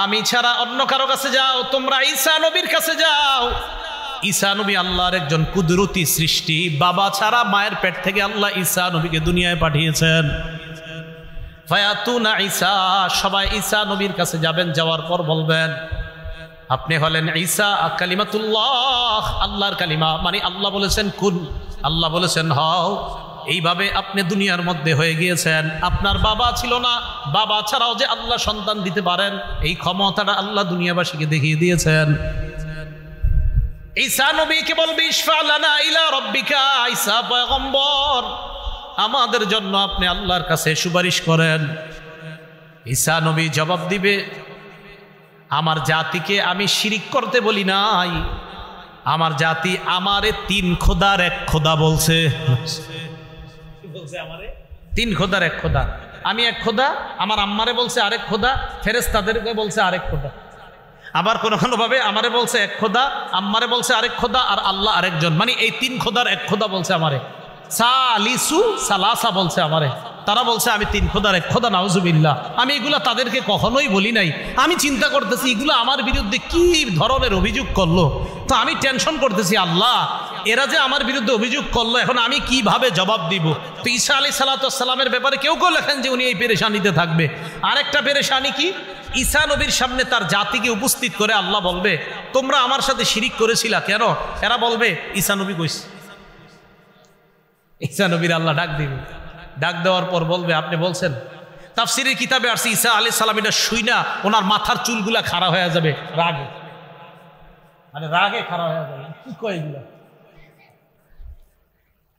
আমি ছাড়া অন্য কারো কাছে যাও, তোমরা ঈসা নবীর কাছে যাও। ঈসা নবী আল্লাহর একজন কুদরতি সৃষ্টি। বাবা ছাড়া মায়ের পেট থেকে আল্লাহ ঈসা নবীকে দুনিয়ায় পাঠিয়েছেন। ফায়াতুনা ঈসা, সবাই ঈসা নবীর কাছে যাবেন। যাওয়ার পর বলবেন আপনি হলেন ঈসা কালিমাতুল্লাহ, আল্লাহর কালিমা, মানে আল্লাহ বলেছেন কুন, আল্লাহ বলেছেন হও। এইভাবে আপনি দুনিয়ার মধ্যে হয়ে গিয়েছেন। আপনার বাবা ছিল না, বাবা ছাড়াও যে আল্লাহ সন্তান দিতে পারেন এই ক্ষমতাটা আল্লাহ দুনিয়াবাসীকে দেখিয়ে দিয়েছেন। ঈসা নবীকে বলবে ইশফা লানা ইলা রাব্বিকা, ঈসা পয়গম্বর আমাদের জন্য আপনি আল্লাহর কাছে সুপারিশ করেন। ঈসা নবী জবাব দিবে আমার জাতিকে আমি শিরিক করতে বলি নাই, আমার জাতি আমারে তিন খোদার এক খোদা বলছে। আমারে তিন খোদার এক খোদা, আমি এক খোদা, আমার আম্মারে বলছে আরেক খোদা, ফেরেশতাদেরকে বলছে আরেক খোদা। আবার কোনো কোনো ভাবে আমারে বলছে এক খোদা, আম্মারে বলছে আরেক খোদা, আর আল্লাহ আরেকজন, মানে এই তিন খোদার এক খোদা বলছে আমারে। সালিসু সালাসা বলছে আমারে, তারা বলছে আমি তিন খোদার এক খোদা, নাউজুবিল্লাহ। আমি এগুলা তাদেরকে কখনোই বলি নাই। আমি চিন্তা করতেছি এগুলো আমার বিরুদ্ধে কি ধরনের অভিযোগ করলো, তো আমি টেনশন করতেছি আল্লাহ এরা যে আমার বিরুদ্ধে অভিযোগ করলো, এখন আমি কিভাবে জবাব দিব। তো ঈসা আলাইহিস সালামের ব্যাপারে কেউ কেউ লেখেন যে উনি এই পেরেশানিতে থাকবে। আরেকটা পেরেশানি কি, ঈসা নবীর সামনে তার জাতিকে উপস্থিত করে আল্লাহ বলবে তোমরা আমার সাথে শিরিক করেছিলা কেন? এরা বলবে ঈসা নবী কইছে। ঈসা নবীর আল্লাহ ডাক দিবে, ডাক দেওয়ার পর বলবে আপনি বলছেন। তাফসীরের কিতাবে আসছে ঈসা আলাইহিস সালাম এটা শুইনা ওনার মাথার চুলগুলা খাড়া হয়ে যাবে রাগে, মানে রাগে খাড়া হয়ে যাবে। কি কয় এগুলা?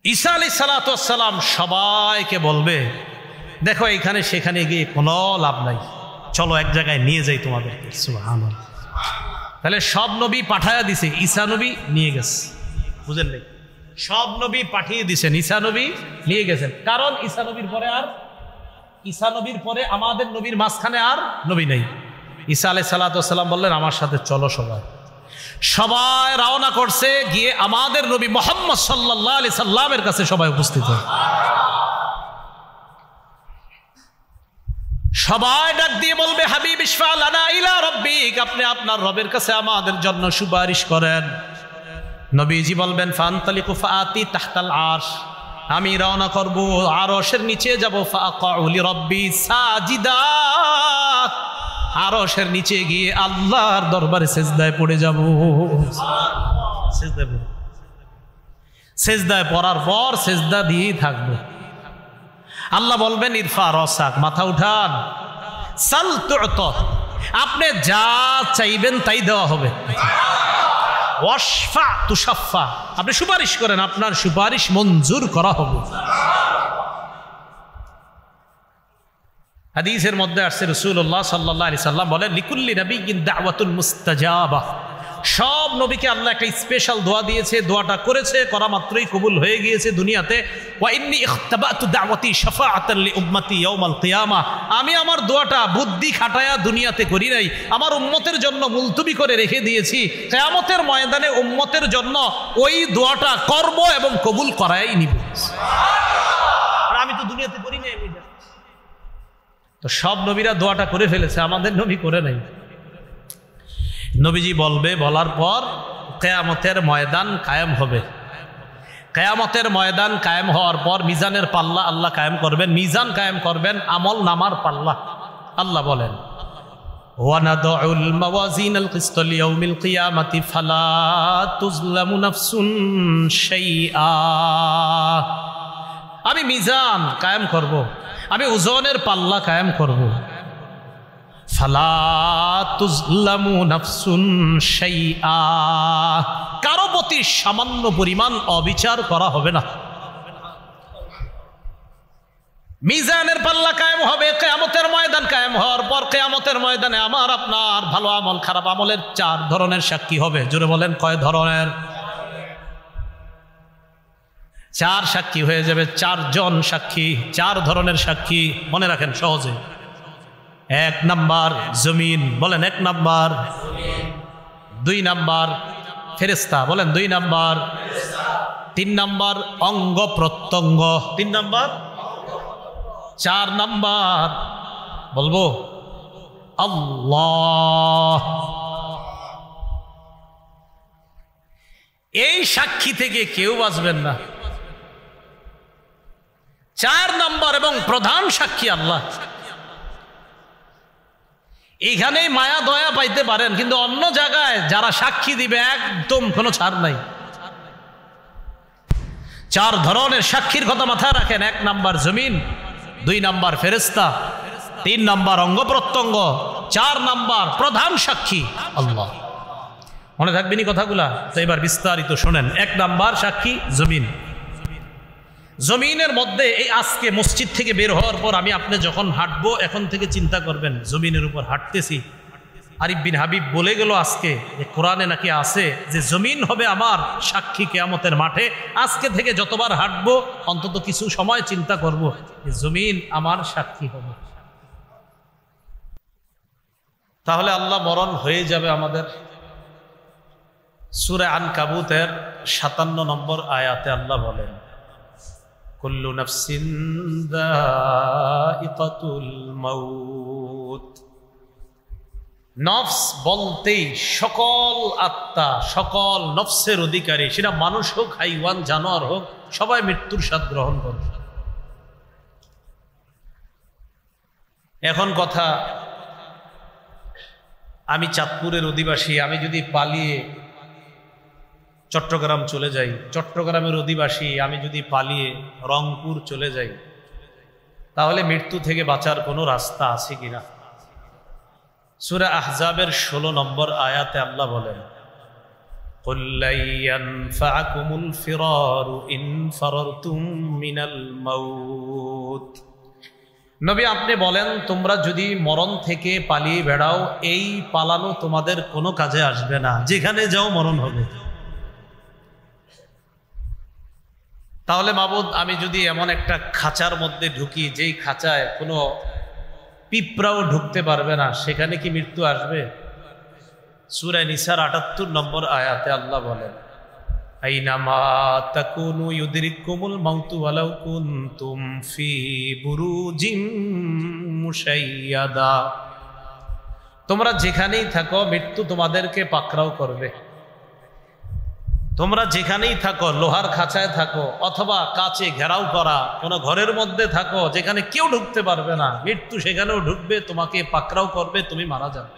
ঈসা আলাইহিস সালাম সবাইকে বলবে দেখো এখানে সেখানে গিয়ে কোনো লাভ নাই, চলো এক জায়গায় নিয়ে যাই তোমাদেরকে। সুবহানাল্লাহ। তাহলে সব নবী পাঠায়া দিছে, ঈসা নবী নিয়ে গেছে। বুঝেন নাই? সব নবী পাঠিয়ে দিছেন, ঈসা নবী নিয়ে গেছেন। কারণ ঈসা নবীর পরে আমাদের নবীর মাঝখানে আর নবী নেই। ঈসা আলাইহিস সালাম বললেন আমার সাথে চলো। সবাই রওনা করছে, গিয়ে আমাদের নবী মুহাম্মদ সাল্লাল্লাহু আলাইহি সাল্লামের কাছে সবাই উপস্থিত হয়। সবাই ডাক দিয়ে বলবে হাবিব ইশফা লানা ইলা রাব্বিক, আপনি আপনার রবের কাছে আমাদের জন্য সুপারিশ করেন। নবীজি বলবেন ফান্তালিকু ফাআতি তাহতাল আরশ, আমি রওনা করব আরশের নিচে যাব। ফাআকাউ লিরাব্বি সাজিদা, আরশের নিচে গিয়ে আল্লাহর দরবারে সিজদায় পড়ে যাব। সিজদায় পড়ার পর সিজদা দিয়েই থাকবো। আল্লাহ বলবেন ইরফা রাসাক, মাথা উঠান। সাল তু'তা, আপনি যা চাইবেন তাই দেওয়া হবে। ওয়াশফা তুশাফা, আপনি সুপারিশ করেন, আপনার সুপারিশ মঞ্জুর করা হবে। হাদিসের মধ্যে আসছে রাসূলুল্লাহ সাল্লাল্লাহু আলাইহি সাল্লাম বলেন লিকুল্লি নাবিয়্যিন দাওয়াতুন মুস্তাজাবা, সব নবীকে আল্লাহ একটা স্পেশাল দোয়া দিয়েছে, দোয়াটা করা মাত্রই কবুল হয়ে গিয়েছে দুনিয়াতে। ওয়া ইন্নী ইখতাবাতু দাওয়াতি শাফাআতান লিউম্মতি ইয়াউমাল কিয়ামা, আমি আমার দোয়াটা বুদ্ধি খাটায়া দুনিয়াতে করি নাই, আমার উম্মতের জন্য মুলতবি করে রেখে দিয়েছি। কিয়ামতের ময়দানে উম্মতের জন্য ওই দোয়াটা করব এবং কবুল করাই নিব। আর আমি তো দুনিয়াতে করি নাই। তো সব নবীরা দোয়াটা করে ফেলেছে, আমাদের নবী করে নাই। নবীজি বলবে, বলার পর কিয়ামতের ময়দান কায়েম হবে। কিয়ামতের ময়দান কায়েম হওয়ার পর মিজানের পাল্লা আল্লাহ কায়েম করবেন, মিজান কায়েম করবেন, আমল নামার পাল্লা। আল্লাহ বলেন ওয়ানাদউল মাওয়াজিনাল কিসতা লিয়াউমিল কিয়ামাতি ফালা তুজলামু নাফসুন শাইআ, আমি মিজান কায়েম করব, আমি ওজনের পাল্লা কায়েম করব। ফালা তুজলামু নাফসুন শাইআ, কারো প্রতি সামান্য পরিমাণ অবিচার করা হবে না। মিজানের পাল্লা কায়েম হবে, কিয়ামতের ময়দান কায়েম হওয়ার পর কিয়ামতের ময়দানে আমার আপনার ভালো আমল খারাপ আমলের 4 ধরনের সাক্ষী হবে। জোরে বলেন কয় ধরনের? 4 সাক্ষী হয়ে যাবে, 4 জন সাক্ষী, 4 ধরনের সাক্ষী। মনে রাখেন সহজে। 1 নাম্বার জমিন, বলেন 1 নাম্বার। 2 নাম্বার ফেরেশতা, বলেন 2 নাম্বার। 3 নাম্বার অঙ্গ প্রত্যঙ্গ, 3 নাম্বার। 4 নাম্বার বলবো আল্লাহ। এই সাক্ষী থেকে কেউ বাঁচবেন না। 4 নম্বর এবং প্রধান সাক্ষী আল্লাহ। এইখানেই মায়া দয়া পাইতে পারেন, কিন্তু অন্য জায়গায় যারা সাক্ষী দিবে একদম কোনো ছাড় নাই। 4 ধরনের সাক্ষীর কথা মাথায় রাখেন। 1 নাম্বার জমিন, 2 নাম্বার ফেরেশতা, 3 নাম্বার অঙ্গ প্রত্যঙ্গ, 4 নাম্বার প্রধান সাক্ষী আল্লাহ। মনে থাকবেনি কথাগুলা? তো এবার বিস্তারিত শোনেন। 1 নাম্বার সাক্ষী জমিন। জমিনের মধ্যে এই আজকে মসজিদ থেকে বের হওয়ার পর আমি আপনি যখন হাঁটবো, এখন থেকে চিন্তা করবেন জমিনের উপর হাঁটতেছি। আরিফ বিন হাবিব বলে গেল আজকে যে কোরআনে নাকি আছে যে জমিন হবে আমার সাক্ষী কিয়ামতের মাঠে। আজকে থেকে যতবার হাঁটবো অন্তত কিছু সময় চিন্তা করব যে জমিন আমার সাক্ষী হবে। তাহলে আল্লাহ মরণ হয়ে যাবে আমাদের। সূরা আনকাবুতের 57 নম্বর আয়াতে আল্লাহ বলেন, কুল্লু নাফসিন যায়িকাতুল মাউত। নফস বলতেই সকল আত্মা, সকল নফসের অধিকারী, সেটা মানুষ হোক, হাইওয়ান, জানোয়ার হোক, সবাই মৃত্যুর স্বাদ গ্রহণ করবে। এখন কথা, আমি চাঁদপুরের অধিবাসী, আমি যদি পালিয়ে চট্টগ্রাম চলে যাই, চট্টগ্রামের অধিবাসী, আমি যদি পালিয়ে রংপুর চলে যাই, তাহলে মৃত্যু থেকে বাঁচার কোনো রাস্তা আছে কিনা? সূরা আহজাবের 16 নম্বর আয়াতে আল্লাহ বলেন, কুল লা ইয়ানফাকুমুল ফিরারু ইন ফারারতুম মিনাল মাউত। নবী আপনি বলেন, তোমরা যদি মরণ থেকে পালিয়ে বেড়াও, এই পালানো তোমাদের কোনো কাজে আসবে না, যেখানে যাও মরণ হবে। তাহলে মাবুদ, আমি যদি এমন একটা খাঁচার মধ্যে ঢুকি, যেই খাঁচায় কোনো পিঁপড়াও ঢুকতে পারবে না, সেখানে কি মৃত্যু আসবে? সূরা নিসার 78 নম্বর আয়াতে আল্লাহ বলেন, আইনামা তাকুনু ইউদরিকুমুল মাউতু ওয়ালাউ কুনতুম ফি বুরুজিম মুশাইয়াদা। তোমরা যেখানেই থাকো মৃত্যু তোমাদেরকে পাকড়াও করবে। তোমরা যেখানেই থাকো, লোহার খাঁচায় থাকো অথবা কাচে ঘেরাও করা কোনো ঘরের মধ্যে থাকো, যেখানে কেউ ঢুকতে পারবে না, মৃত্যু সেখানেও ঢুকবে, তোমাকে পাকড়াও করবে, তুমি মারা যাবে।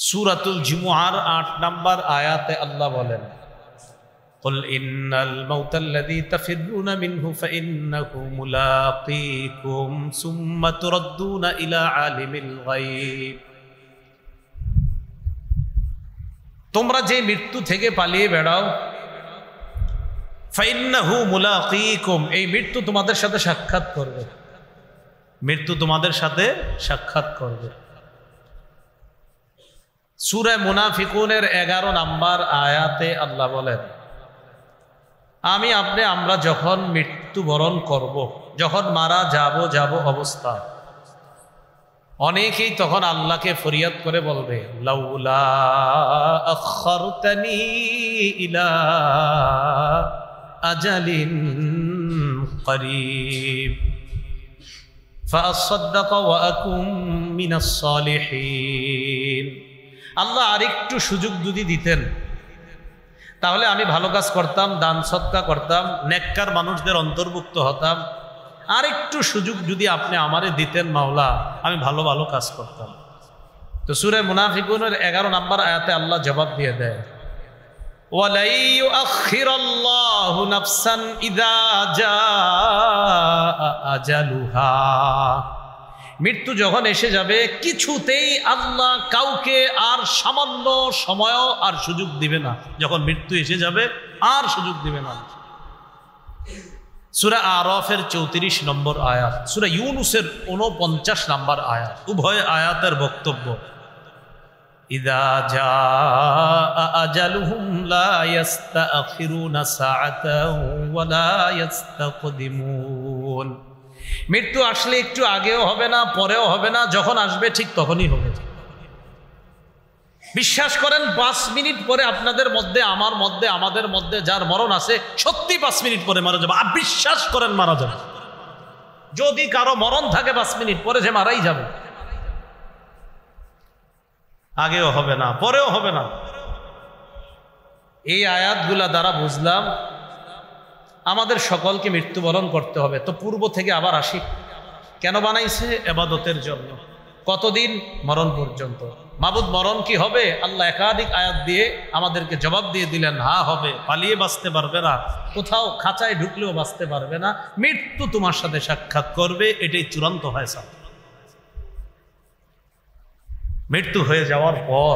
সূরাতুল জুমুআর 8 নম্বর আয়াতে আল্লাহ বলেন, কুল ইন্নাল মাউতাল্লাযী তাফিরুনা মিনহু ফাইন্নাহু মুলাকীকুম সুম্মা তুরাদ্দুনা ইলা আলিমিল গায়ব। তোমরা যে মৃত্যু থেকে পালিয়ে বেড়াও, ফাইন্নাহু মুলাকীকুম, এই মৃত্যু তোমাদের সাথে সাক্ষাৎ করবে, মৃত্যু তোমাদের সাথে সাক্ষাৎ করবে। সূরা মুনাফিকুনের 11 নম্বর আয়াতে আল্লাহ বলেন, আমি আপনি আমরা যখন মৃত্যুবরণ করব, যখন মারা যাব অবস্থা, অনেকেই তখন আল্লাহকে ফরিয়াদ করে বলবে, লাউলা আখারতানি ইলা আজালিন করিব ফাআসাদদাক ওয়া আকুম মিনাস সালিহিন। আল্লাহ আরেকটু সুযোগ যদি দিতেন, তাহলে আমি ভালো কাজ করতাম, দান সদকা করতাম, নেককার মানুষদের অন্তর্ভুক্ত হতাম। আরেকটু সুযোগ যদি আপনি আমারে দিতেন মাওলা, আমি ভালো ভালো কাজ করতাম। তো সূরা মুনাফিকুনের 11 নম্বর আয়াতে আল্লাহ জবাব দিয়ে দেয়, ওয়ালা ইউআখিরাল্লাহু নাফসান ইযা জাআ আজালুহা। মৃত্যু যখন এসে যাবে, কিছুতেই আল্লাহ কাউকে আর সামান্য সময়ও আর সুযোগ দিবে না। যখন মৃত্যু এসে যাবে আর সুযোগ দিবে না। সূরা আরাফের 34 নম্বর আয়াত, সূরা ইউনুসের 49 নম্বর আয়াত, উভয় আয়াতের বক্তব্য, ইযা জাআ আজালুহুম লা ইস্তাখিরুনা সাআতাও ওয়া লা ইস্তাকদিমুন। মৃত্যু আসলে একটু আগেও হবে না, পরেও হবে না, যখন আসবে ঠিক তখনই হবে। বিশ্বাস করেন, 5 মিনিট পরে আপনাদের মধ্যে, আমার মধ্যে, আমাদের মধ্যে যার মরণ আছে, সত্যি 5 মিনিট পরে মারা যাবে। বিশ্বাস করেন মারা যাবে। যদি কারো মরণ থাকে 5 মিনিট পরে সে মারাই যাবে, আগেও হবে না পরেও হবে না। এই আয়াতগুলা দ্বারা বুঝলাম আমাদের সকলকে মৃত্যুবরণ করতে হবে। তো পূর্ব থেকে আবার আসি, কেন বানাইছে? ইবাদতের জন্য। কতদিন? মরণ পর্যন্ত। মাবুদ মরণ কি হবে? আল্লাহ একাধিক আয়াত দিয়ে আমাদেরকে জবাব দিয়ে দিলেন, হ্যাঁ হবে, পালিয়ে বাঁচতে পারবে না, কোথাও খাঁচায় ঢুকলেও বাঁচতে পারবে না, মৃত্যু তোমার সাথে সাক্ষাৎ করবে, এটাই চূড়ান্ত ফয়সালা। মৃত্যু হয়ে যাওয়ার পর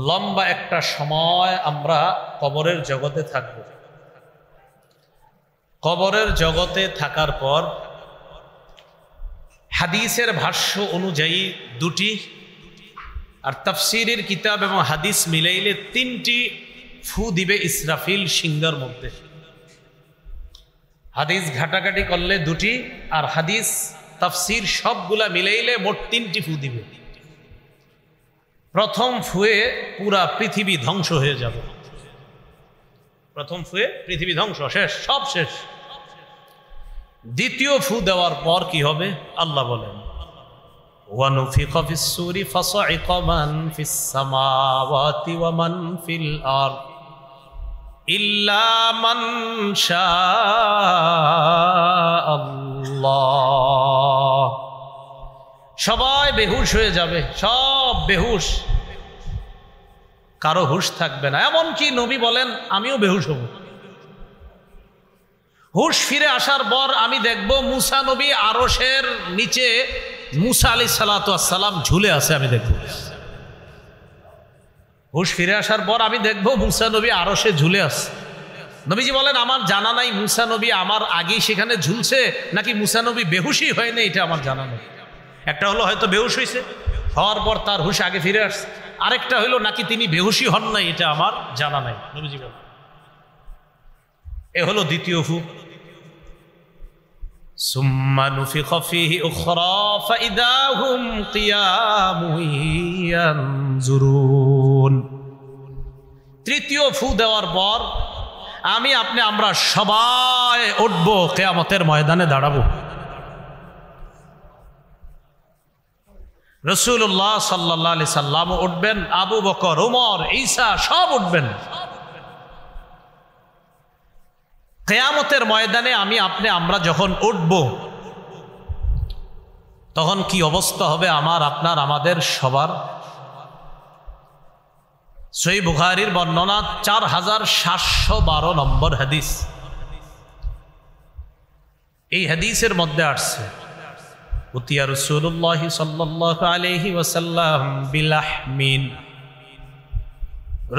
লম্বা একটা সময় আমরা কবরের জগতে থাকব। কবরের জগতে থাকার পর হাদিসের ভাষ্য অনুযায়ী 2টি, আর তাফসীরের কিতাব এবং হাদিস মিলাইলে 3টি ফু দিবে ইসরাফিল সিংহের মধ্যে। হাদিস ঘাটাঘাটি করলে 2টি, আর হাদিস তাফসীর সবগুলা মিলাইলে মোট 3টি ফু দিবে। প্রথম ফুয়ে পুরা পৃথিবী ধ্বংস হয়ে যাবে। প্রথম ফুয়ে পৃথিবী ধ্বংস, শেষ, সব শেষ। দ্বিতীয় ফু দেওয়ার পর কি হবে? আল্লাহ বলেন, ওয়ানুফিখা ফিস-সূরি ফাসাইকা মান ফিস-সামাওয়াতি ওয়া মান ফিল আরদ ইল্লা মান শাআল্লাহ। সবাই বেহুশ হয়ে যাবে, সব বেহুশ, কারো হুশ থাকবে না। এমনকি নবী বলেন আমিও বেহুশ হব। হুশ ফিরে আসার পর আমি দেখব মুসা নবী আরশের নিচে মুসা আলাইহিস সালাতু ওয়াস সালাম ঝুলে আছে, আমি দেখব। হুশ ফিরে আসার পর আমি দেখব মুসা নবী আরশে ঝুলে আছে। নবীজি বলেন আমার জানা নাই মুসা নবী আমার আগেই সেখানে ঝুলছে নাকি মুসা নবী বেহুশই হয়নি, এটা আমার জানা নেই। একটা হলো হয়তো বেহুশ হয়েছে, হওয়ার পর তার হুশ আগে ফিরে আসছে, আরেকটা হইলো নাকি তিনি বেহুশই হন নাই, এটা আমার জানা নাই। নবীজি বলেন এ হলো দ্বিতীয় ফু। সুম্মা নুফিখা ফীহি উখরা ফাইদা হুম কিয়ামুন ইয়ানজুরুন। তৃতীয় ফু দেওয়ার পর আমি আপনি আমরা সবাই উঠব, কিয়ামতের ময়দানে দাঁড়াবো। রাসূলুল্লাহ সাল্লাল্লাহু আলাইহি সাল্লাম উঠবেন, আবু বকর, ওমর, ঈসা সব উঠবেন। কিয়ামতের ময়দানে আমি আপনি আমরা যখন উঠব তখন কি অবস্থা হবে আমার আপনার আমাদের সবার? সহিহ বুখারীর বর্ণনা 4712 নম্বর হাদিস। এই হাদিসের মধ্যে আসছে উতিয়া রাসূলুল্লাহ সাল্লাল্লাহু আলাইহি ওয়াসাল্লাম বিলাহমিন।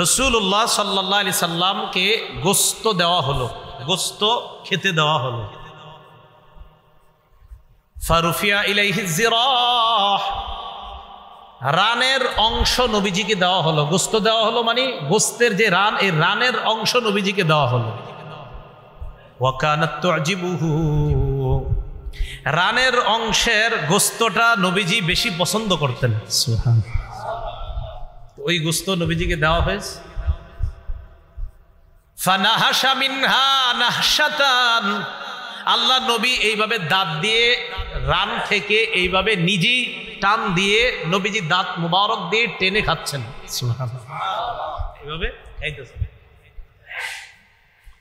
রাসূলুল্লাহ সাল্লাল্লাহু আলাইহি সাল্লামকে গোশত দেওয়া হলো, গোশত খেতে দেওয়া হলো। ফারুফিয়া ইলাইহি যিরাহ, রানের অংশ নবীজিকে দেওয়া হলো। গোশত দেওয়া হলো মানে গোশতের যে রান, এই রানের অংশ নবীজিকে দেওয়া হলো। ওয়া কানাত তুজিবুহু, রানের অংশের গোশতটা নবীজি বেশি পছন্দ করতেন। সুবহানাল্লাহ। ওই গোশত নবীজিকে দেওয়া হয়েছে। ফানাহাশা মিনহা নাহশাতান, আল্লাহ নবী এইভাবে দাঁত দিয়ে রান থেকে এইভাবে নিজেই টান দিয়ে নবীজি দাঁত মুবারক দিয়ে টেনে খাচ্ছেন। সুবহানাল্লাহ, এইভাবে খাইতেছেন।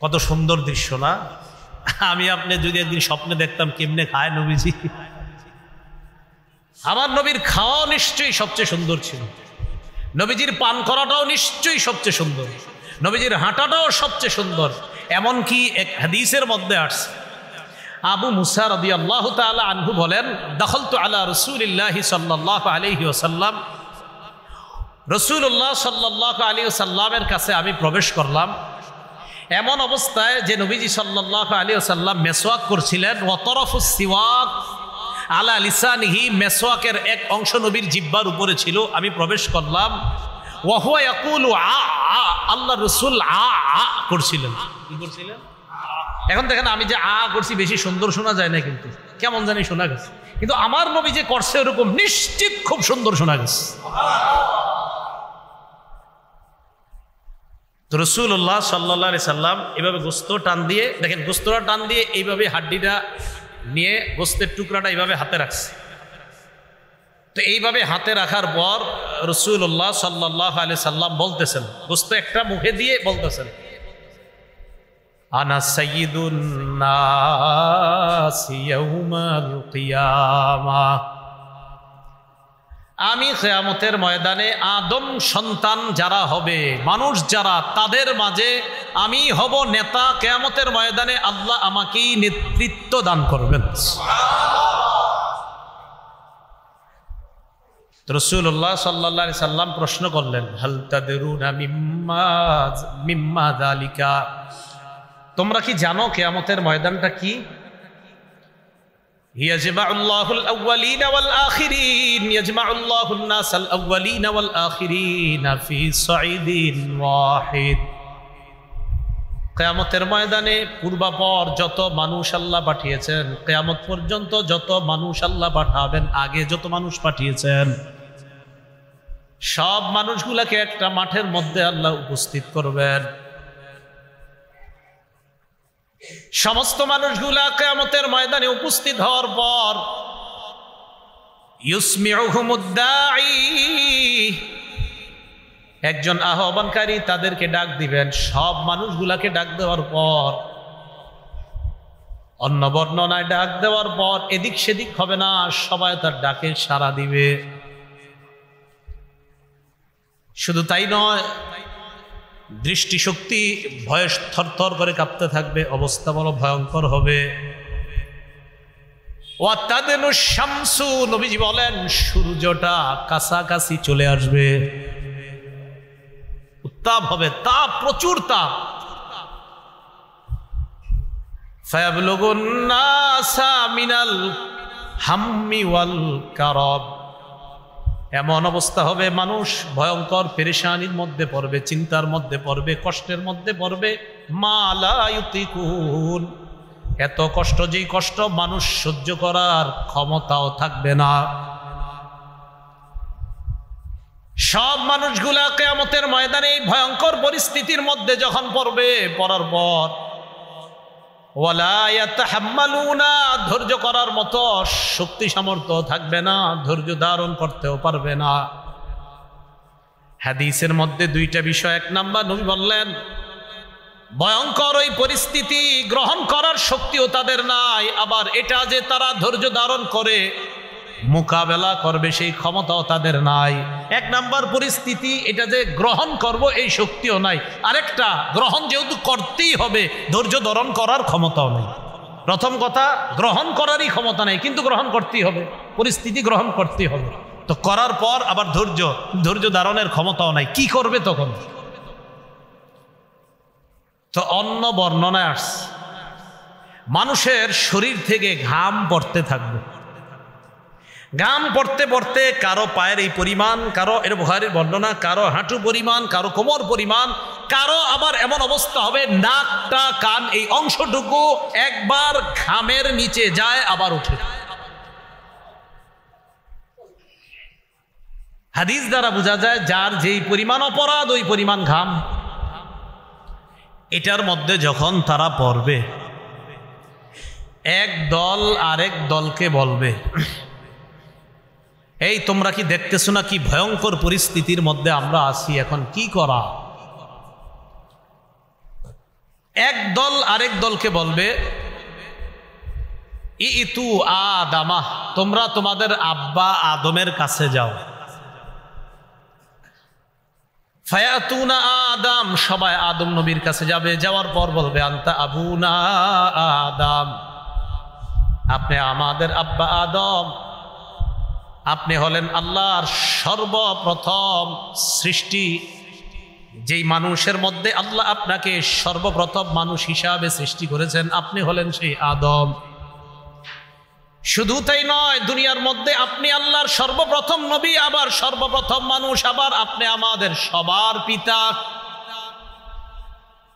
কত সুন্দর দৃশ্য না? আমি আপনি যদি একদিন স্বপ্নে দেখতাম কেমনে খায় নবীজি। আমার নবীর খাওয়া নিশ্চয়ই সবচেয়ে সুন্দর ছিল, নবীজির পান করাটাও নিশ্চয়ই সবচেয়ে সুন্দর, নবীজির হাঁটাটাও সবচেয়ে সুন্দর। এমনকি এক হাদিসের মধ্যে আসছে, আবু মুসা রাদিয়াল্লাহু তাআলা আনহু বলেন, দাখালতু আলা রাসূলিল্লাহি সাল্লাল্লাহু আলাইহি ওয়াসাল্লাম, রাসূলুল্লাহ সাল্লাল্লাহু আলাইহি ওয়াসাল্লামের কাছে আমি প্রবেশ করলাম। এমন অবস্থায় যে নবীজি সাল্লাল্লাহু আলাইহি ওয়াসাল্লাম মেসওয়াক করছিলেন। ওয়া তারাফুস সিওয়াক আলা লিসানিহি, মেসওয়াকের এক অংশ নবীর জিহ্বার উপরে ছিল। আমি প্রবেশ করলাম। ওয়া হুয়া ইয়াকুলু আ আ, আল্লাহ রাসূল আ আ করছিলেন। কি করছিলেন? এখন দেখেন আমি যে আ করছি বেশি সুন্দর শোনা যায় না, কিন্তু কেমন জানি শোনা গেছে। কিন্তু আমার নবী যে করছে এরকম নিশ্চিত খুব সুন্দর শোনা গেছে। তো রাসূলুল্লাহ সাল্লাল্লাহু আলাইহি সাল্লাম এভাবে গোস্ত টান দিয়ে, দেখেন গোস্তটা টান দিয়ে এইভাবে হাড্ডিটা নিয়ে গোস্তের টুকরাটা এইভাবে হাতে রাখছে। তো এইভাবে হাতে রাখার পর রাসূলুল্লাহ সাল্লাল্লাহু আলাইহি সাল্লাম বলতেছেন, গোস্ত একটা মুখে দিয়ে বলতেছেন, আনা সাইয়্যিদুন নাস ইয়াউমাল কিয়ামাহ, আমি কিয়ামতের ময়দানে আদম সন্তান যারা হবে, মানুষ যারা, তাদের মাঝে আমি হব নেতা। কিয়ামতের ময়দানে আল্লাহ আমাকেই নেতৃত্ব দান করবেন। রাসূলুল্লাহ সাল্লাল্লাহু আলাইহি সাল্লাম প্রশ্ন করলেন, হাল তাদরুনা মিম্মা যালিকা, তোমরা কি জানো কিয়ামতের ময়দানটা কি? ইয়াজমাউল্লাহুল আউওয়ালিনা ওয়াল আখিরিন, ইয়াজমাউল্লাহুন নাসাল আউওয়ালিনা ওয়াল আখিরিনা ফি সাঈদিন ওয়াহিদ। কিয়ামতের ময়দানে পূর্বাপর যত মানুষ আল্লাহ পাঠিয়েছেন, কিয়ামত পর্যন্ত যত মানুষ আল্লাহ পাঠাবেন, আগে যত মানুষ পাঠিয়েছেন, সব মানুষগুলাকে একটা মাঠের মধ্যে আল্লাহ উপস্থিত করবেন। সমস্ত মানুষগুলা কিয়ামতের ময়দানে উপস্থিত হওয়ার পর ইউসমিউহুমুদ দাঈ, একজন আহ্বানকারী তাদেরকে ডাক দিবেন। সব মানুষগুলাকে ডাক দেওয়ার পর, অন্য বর্ণনায় ডাক দেওয়ার পর এদিক সেদিক হবে না, সবাই তার ডাকে সাড়া দিবে। শুধু তাই নয়, দৃষ্টিশক্তি ভয়ে থরথর করে কাঁপতে থাকবে, অবস্থা বড় ভয়ঙ্কর হবে। ওয়াতাদনু শামসু, নবীজি বলেন সূর্যটা কাছাকাছি চলে আসবে, উত্তাপ হবে, তাপ, প্রচুর তাপ। ফায়াবলুগুন নাসা মিনাল হাম্মি ওয়াল কারাব, এমন অবস্থা হবে মানুষ ভয়ঙ্কর পেরেশানির মধ্যে পড়বে, চিন্তার মধ্যে পড়বে, কষ্টের মধ্যে পড়বে। মা লা ইউতিকুন, এত কষ্ট, যেই কষ্ট মানুষ সহ্য করার ক্ষমতাও থাকবে না। সব মানুষগুলা কিয়ামতের ময়দানে এই ভয়ঙ্কর পরিস্থিতির মধ্যে যখন পড়বে, পড়ার পর ওয়ালা ইয়াতাহাম্মালুনা, ধৈর্য করার মতো শক্তি সামর্থ্য থাকবে না, ধৈর্য ধারণ করতেও পারবে না। হাদিসের মধ্যে দুইটা বিষয়। এক নাম্বার, নবী বললেন ভয়ঙ্কর ওই পরিস্থিতি গ্রহণ করার শক্তিও তাদের নাই, আবার এটা যে তারা ধৈর্য ধারণ করে মোকাবেলা করবে সেই ক্ষমতাও তাদের নাই। এক নাম্বার পরিস্থিতি, এটা যে গ্রহণ করব এই শক্তিও নাই। আরেকটা, গ্রহণ যেহেতু করতেই হবে, ধৈর্য ধারণ করার ক্ষমতাও নেই। প্রথম কথা, গ্রহণ করারই ক্ষমতা নেই, কিন্তু গ্রহণ করতেই হবে, পরিস্থিতি গ্রহণ করতেই হবে। তো করার পর আবার ধৈর্য ধারণের ক্ষমতাও নাই, কি করবে তখন? তো অন্য বর্ণনায় আসছে মানুষের শরীর থেকে ঘাম পড়তে থাকবে, ঘাম পড়তে পড়তে কারো পায়ের এই পরিমাণ, কারো, এর বুখারীর বর্ণনা, কারো হাঁটু পরিমাণ, কারো কোমর পরিমাণ, কারো আবার এমন অবস্থা হবে নাকটা, কান, এই অংশটুকু একবার ঘামের নিচে যায় আবার উঠে। হাদিস দ্বারা বোঝা যায় যার যেই পরিমাণ অপরাধ ওই পরিমাণ ঘাম। এটার মধ্যে যখন তারা পড়বে, এক দল আরেক দলকে বলবে, এই তোমরা কি দেখতেছো না কি ভয়ঙ্কর পরিস্থিতির মধ্যে আমরা আছি, এখন কি করা? এক দল আরেক দলকে বলবে, ইতু আদামা, তোমরা তোমাদের আব্বা আদমের কাছে যাও। ফায়াতুনা আদম, সবাই আদম নবীর কাছে যাবে। যাওয়ার পর বলবে, আনতা আবুনা আদম, আপনি আমাদের আব্বা আদম, আপনি হলেন আল্লাহর সর্বপ্রথম সৃষ্টি। যেই মানুষের মধ্যে আল্লাহ আপনাকে সর্বপ্রথম মানুষ হিসাবে সৃষ্টি করেছেন, আপনি হলেন সেই আদম। শুধু তাই নয়, দুনিয়ার মধ্যে আপনি আল্লাহর সর্বপ্রথম নবী, আবার সর্বপ্রথম মানুষ, আবার আপনি আমাদের সবার পিতা।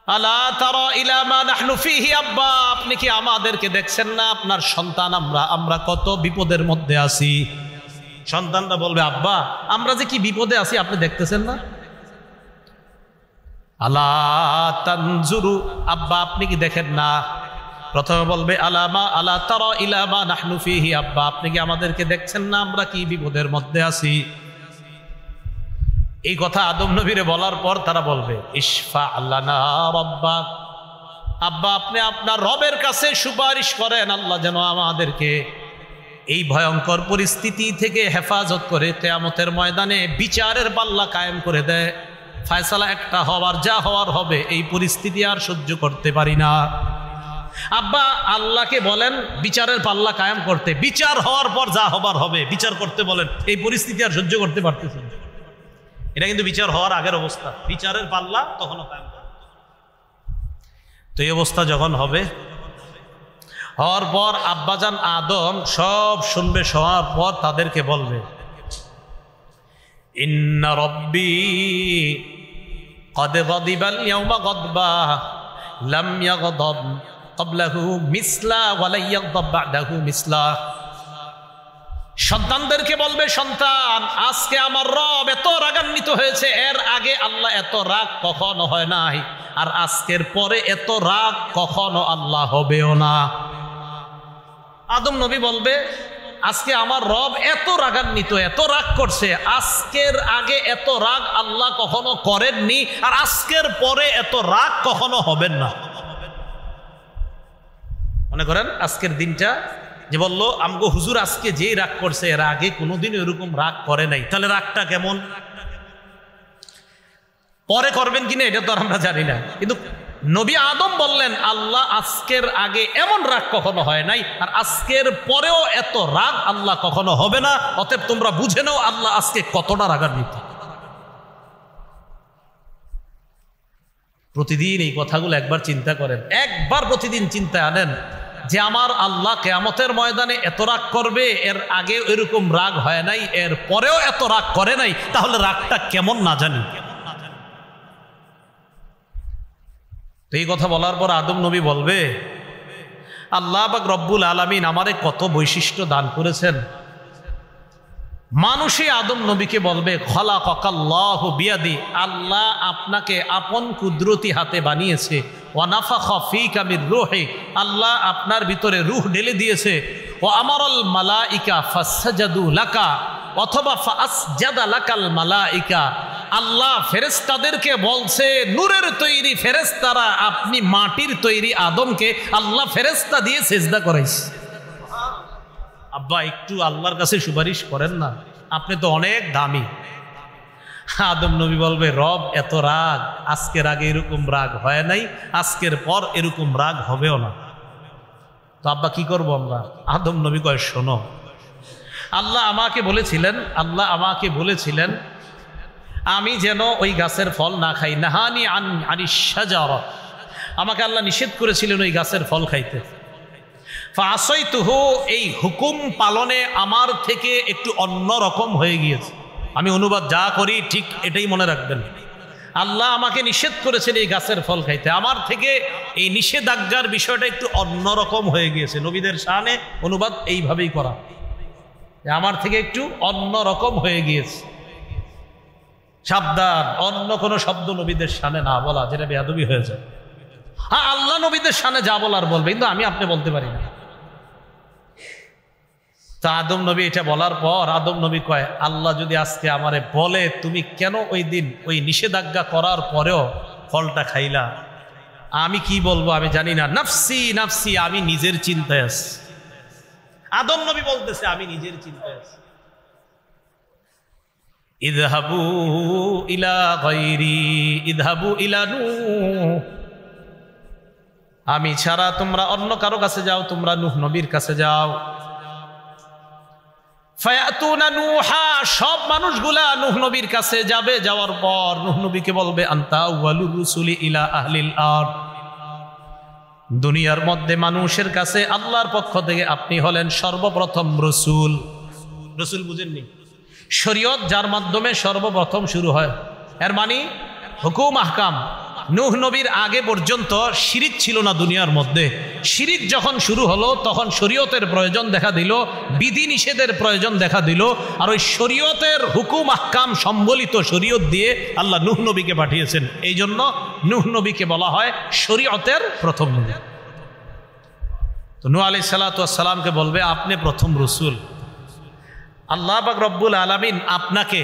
আলা তারা ইলা মা নাহনু ফিহি আব্বা, আপনি কি আমাদেরকে দেখছেন না? আপনার সন্তান আমরা কত বিপদের মধ্যে আছি। সন্তানরা বলবে, আব্বা আমরা যে কি বিপদে আছি আপনি দেখতেছেন না? আলা তানজুরু, আব্বা আপনি কি দেখেন না? প্রথমে বলবে আলামা আলা তারা ইলা মা নাহনু ফিহি, আব্বা আপনি কি আমাদেরকে দেখছেন না আমরা কি বিপদের মধ্যে আছি? এই কথা আদম নবীরে বলার পর তারা বলবে ইশফা লানা রাব্বাক, আব্বা আপনি আপনার রবের কাছে সুপারিশ করেন আল্লাহ যেন আমাদেরকে এই ভয়ঙ্কর পরিস্থিতি থেকে হেফাজত করে কিয়ামতের ময়দানে বিচারের পাল্লা কায়েম করে দেয়। ফয়সালা একটা হওয়ার, যা হওয়ার হবে, এই পরিস্থিতি আর সহ্য করতে পারি না। আব্বা আল্লাহকে বলেন বিচারের পাল্লা কায়েম করতে, বিচার হওয়ার পর যা হবার হবে বিচার করতে বলেন, এই পরিস্থিতি আর সহ্য করতে পারতেছি না। এটা কিন্তু বিচার হওয়ার আগের অবস্থা, বিচারের পাল্লা তখনও কায়েম করে। তো এই অবস্থা যখন হবে, হওয়ার পর আব্বাজান আদম সব শুনবে, শোনার পর তাদেরকে বলবে ইন্না রব্বি কদ গদিবাল ইয়াউমা গদবা লাম ইয়াগদাব ক্বাবলাহু মিসলা ওয়া লা ইয়াগদাব বা'দাহু মিসলা। সন্তানদেরকে বলবে, সন্তান আজকে আমার রব এত রাগান্বিত হয়েছে, এর আগে আল্লাহ এত রাগ কখনো হয় নাই, আর আজকের পরে এত রাগ কখনো আল্লাহ হবেও না। আদম নবী বলবে আজকে আমার রব এত রাগান্বিত, এত রাগ করছে, আজকের আগে এত রাগ আল্লাহ কখনো করেননি, আর আজকের পরে এত রাগ কখনো হবেন না। মনে করেন আজকের দিনটা যে বললো আমগো হুজুর আজকে যেই রাগ করছে, এর আগে কোনোদিন এরকম রাগ করে নাই, তাহলে রাগটা কেমন? পরে করবেন কিনা এটা তো আমরা জানি না, কিন্তু নবী আদম বললেন আল্লাহ আজকের আগে এমন রাগ কখনো হয় নাই, আর আজকের পরেও এত রাগ আল্লাহ কখনো হবে না। অতএব তোমরা বুঝে নাও আল্লাহ আজকে কতটা রাগান্বিত। প্রতিদিন এই কথাগুলো একবার চিন্তা করেন, একবার প্রতিদিন চিন্তা আনেন যে আমার আল্লাহ কিয়ামতের ময়দানে এত রাগ করবে, এর আগে এরকম রাগ হয় নাই, এর পরেও এত রাগ করে নাই, তাহলে রাগটা কেমন না জানি। তো এই কথা বলার পর আদম নবী বলবে আল্লাহ পাক রব্বুল আলামিন আমারে কত বৈশিষ্ট্য দান করেছেন। মানুষই আদম নবীকে বলবে খলাকাল্লাহু বিয়াদি, আল্লাহ আপনাকে আপন কুদরতি হাতে বানিয়েছে, ওয়া নাফাখা ফীকা মির রূহি, আল্লাহ আপনার ভিতরে রূহ ঢেলে দিয়েছে, ওয়া আমারাল মালাইকা ফাসজাদু লাকা, অথবা ফাসজাদা লাকাল মালাইকা, আল্লাহ ফেরেশতাদেরকে বলছে নূরের তৈরি ফেরেশতারা আপনি মাটির তৈরি আদমকে আল্লাহ ফেরেশতা দিয়ে সিজদা করাইছে। আব্বা একটু আল্লাহর কাছে সুপারিশ করেন না, আপনি তো অনেক দামি। আদম নবী বলবে রব এত রাগ, আজকের আগে এরকম রাগ হয় নাই, আজকের পর এরকম রাগ হবেও না। তো আব্বা কি করবো আমরা? আদম নবী কয় শোনো, আল্লাহ আমাকে বলেছিলেন আমি যেন ওই গাছের ফল না খাই, নাহানি আনিশ শাজারা, আমাকে আল্লাহ নিষেধ করেছিলেন ওই গাছের ফল খাইতে। ফাআসাইতুহু, এই হুকুম পালনে আমার থেকে একটু অন্য রকম হয়ে গিয়েছে। আমি অনুবাদ যা করি ঠিক এটাই মনে রাখবেন। আল্লাহ আমাকে নিষেধ করেছেন এই গাছের ফল খাইতে, আমার থেকে এই নিষেধাজ্ঞার বিষয়টা একটু অন্যরকম হয়ে গিয়েছে। নবীদের শানে অনুবাদ এইভাবেই করা, আমার থেকে একটু অন্যরকম হয়ে গিয়েছে। সাবধান, অন্য কোনো শব্দ নবীদের শানে না বলা, যেটা বেয়াদবি হয়ে যায়। হ্যাঁ, আল্লাহ নবীদের শানে যা বলার বলবে, কিন্তু আমি আপনি বলতে পারি না। তা আদম নবী এটা বলার পর আদম নবী কয় আল্লাহ যদি আজকে আমারে বলে তুমি কেন ওই দিন ওই নিষেধাজ্ঞা করার পরেও ফলটা খাইলা, আমি কি বলবো আমি জানি না। নাফসি নাফসি, আমি নিজের চিন্তায় আছি। আদম নবী বলতেছে আমি নিজের চিন্তায় আছি। ইযহাবু ইলা গায়রি ইযহাবু ইলা নূহ, আমি ছাড়া তোমরা অন্য কারো কাছে যাও, তোমরা নূহ নবীর কাছে যাও। ফায়াতুনা নূহা, সব মানুষগুলা নূহ নবীর কাছে যাবে। যাওয়ার পর নূহ নবীকে বলবে আনতা আউয়ালুর রুসুলি ইলা আহলিল আরদ, দুনিয়ার মধ্যে মানুষের কাছে আল্লাহর পক্ষ থেকে আপনি হলেন সর্বপ্রথম রসুল। রসুল বুঝেননি? শরীয়ত যার মাধ্যমে সর্বপ্রথম শুরু হয়, এর মানে হুকুম আহকাম। নূহ নবীর আগে পর্যন্ত শিরিক ছিল না দুনিয়ার মধ্যে। শিরিক যখন শুরু হলো তখন শরীয়তের প্রয়োজন দেখা দিল, বিধি নিষেধের প্রয়োজন দেখা দিল। আর ওই শরীয়তের হুকুম আহকাম সম্বলিত শরীয়ত দিয়ে আল্লাহ নূহ নবীকে পাঠিয়েছেন। এই জন্য নূহ নবীকে বলা হয় শরীয়তের প্রথম নবী। তো নূহ আলাইহিস সালাতু ওয়াস সালামকে বলবে আপনি প্রথম রাসূল। আল্লাহ পাক রব্বুল আলামিন আপনাকে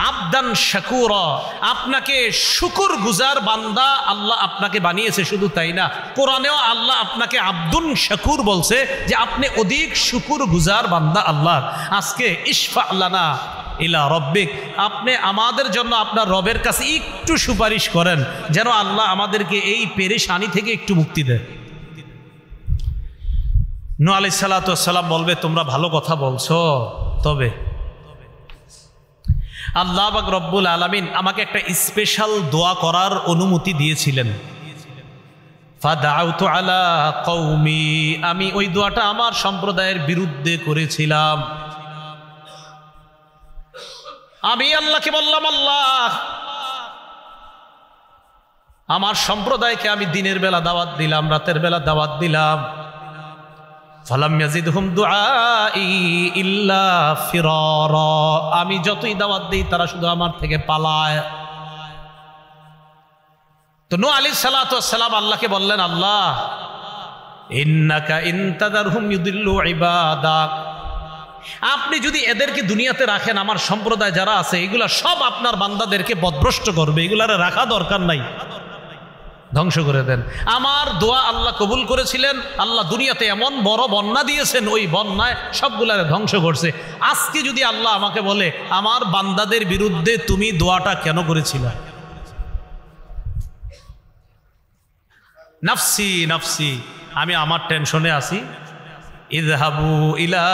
আবদান শাকুরা, আপনাকে শুকুর গুজার বান্দা আল্লাহ আপনাকে বানিয়েছে। শুধু তাই না, কোরআনেও আল্লাহ আপনাকে আব্দুন শাকুর বলছে যে আপনি অধিক শুকুর গুজার বান্দা আল্লাহ। আজকে ইশফা লানা ইলা রব্বিক, আপনি আমাদের জন্য আপনার রবের কাছে একটু সুপারিশ করেন যেন আল্লাহ আমাদেরকে এই পেরেশানি থেকে একটু মুক্তি দেয়। নূহ আলাইহিস সালাতু ওয়াস সালাম বলবে তোমরা ভালো কথা বলছো, তবে আল্লাহ পাক রব্বুল আলামিন আমাকে একটা স্পেশাল দোয়া করার অনুমতি দিয়েছিলেন। ফাদাউতু আলা কওমি, আমি ওই দোয়াটা আমার সম্প্রদায়ের বিরুদ্ধে করেছিলাম। আমি আল্লাহকে বললাম, আল্লাহ আমার সম্প্রদায়কে আমি দিনের বেলা দাওয়াত দিলাম, রাতের বেলা দাওয়াত দিলাম। ফালাম ইয়াজিদহুম দুআই ইল্লা ফিরারা, আমি যতই দাওয়াত দিই তারা শুধু আমার থেকে পালায়। তো নূহ আলাইহিস সালাতু ওয়াস সালাম আল্লাহকে বললেন, আল্লাহ ইন্নাকা ইনতাদারহুম ইউদিল্লু ইবাদাক, আপনি যদি এদেরকে দুনিয়াতে রাখেন আমার সম্প্রদায় যারা আছে এগুলা সব আপনার বান্দাদেরকে পথভ্রষ্ট করবে, এগুলারে রাখা দরকার নাই, ধ্বংস করে দেন। আমার দোয়া আল্লাহ কবুল করেছিলেন, আল্লাহ দুনিয়াতে এমন বড় বন্যা দিয়েছেন, ওই বন্যায় সবগুলারে ধ্বংস করছে। আজকে যদি আল্লাহ আমাকে বলে আমার বান্দাদের বিরুদ্ধে তুমি দোয়াটা কেন করেছিলে? নাফসি নাফসি, আমি আমার টেনশনে আছি। ইযহাবু ইলা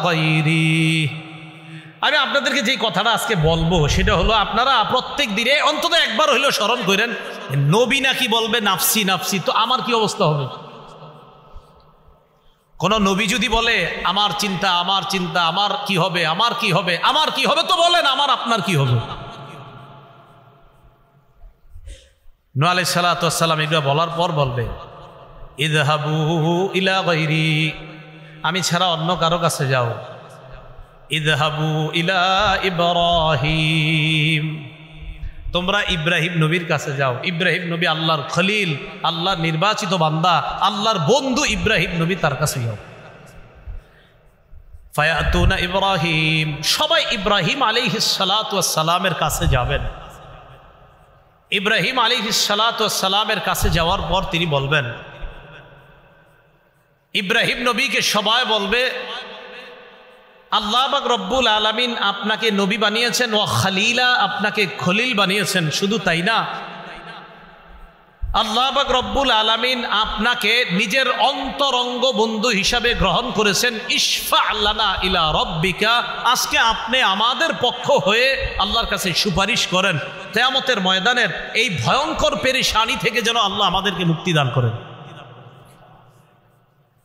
গায়রি, আমি আপনাদেরকে যে কথাটা আজকে বলবো সেটা হলো আপনারা প্রত্যেক দিনে অন্তত একবার হইলেও স্মরণ করেন, নবী নাকি বলবে নাফসি নাফসি, তো আমার কি অবস্থা হবে? কোন নবী যদি বলে আমার চিন্তা আমার চিন্তা, আমার কি হবে আমার কি হবে আমার কি হবে, তো বলেন আমার আপনার কি হবে? নূহ আলাইহিস সালাতু ওয়াস সালাম এগুলো বলার পর বলবে ইযহাবু ইলা গায়রি, আমি ছাড়া অন্য কারো কাছে যাও। ইযহাবু ইলা ইব্রাহিম, তোমরা ইব্রাহিম নবীর কাছে যাও। ইব্রাহিম নবী আল্লাহর খলিল, আল্লাহর নির্বাচিত বান্দা, আল্লাহর বন্ধু ইব্রাহিম নবী, তার কাছে যাও। ফায়াতুনা ইব্রাহিম, সবাই ইব্রাহিম আলাইহিস সালাতু ওয়াস সালামের কাছে যাবেন। ইব্রাহিম আলাইহিস সালাতু ওয়াস সালামের কাছে যাওয়ার পর তিনি বলবেন, ইব্রাহিম নবীকে সবাই বলবে আল্লাহ পাক রব্বুল আলামিন আপনাকে নবী বানিয়েছেন, ওয়া খালিলা, আপনাকে খলিল বানিয়েছেন। শুধু তাই না, আল্লাহ পাক রব্বুল আলামিন আপনাকে নিজের অন্তরঙ্গ বন্ধু হিসাবে গ্রহণ করেছেন। ইশফা লানা ইলা রব্বিকা, আজকে আপনি আমাদের পক্ষ হয়ে আল্লাহর কাছে সুপারিশ করেন কিয়ামতের ময়দানের এই ভয়ঙ্কর পেরেশানি থেকে যেন আল্লাহ আমাদেরকে মুক্তি দান করেন।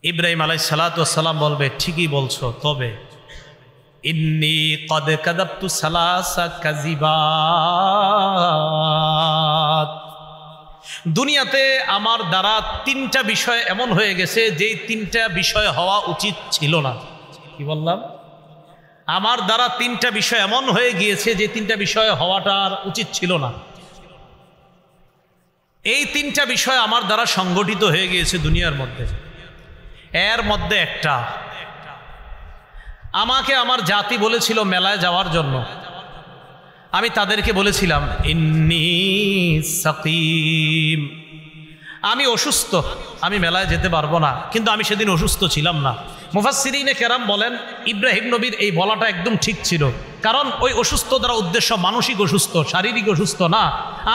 ইব্রাহিম আলাইহিস সালাতু ওয়াস সালাম বলবে ঠিকই বলছো, তবে ইন্নী কদ কাযাবতু সালাসা কাযিবাত, দুনিয়াতে আমার দ্বারা তিনটা বিষয় এমন হয়ে গেছে যেই তিনটা বিষয় হওয়া উচিত ছিল না। কি বললাম? আমার দ্বারা তিনটা বিষয় এমন হয়ে গিয়েছে যে তিনটা বিষয় হওয়াটার উচিত ছিল না। এই তিনটা বিষয় আমার দ্বারা সংগঠিত হয়ে গিয়েছে দুনিয়ার মধ্যে। এর মধ্যে একটা, আমাকে আমার জাতি বলেছিল মেলায় যাওয়ার জন্য, আমি তাদেরকে বলেছিলাম ইন্নী সাকিম, আমি অসুস্থ, আমি মেলায় যেতে পারবো না। কিন্তু আমি সেদিন অসুস্থ ছিলাম না। মুফাসসিরিনে কেরাম বলেন ইব্রাহিম নবীর এই বলাটা একদম ঠিক ছিল, কারণ ওই অসুস্থ দ্বারা উদ্দেশ্য মানসিক অসুস্থ, শারীরিক অসুস্থ না।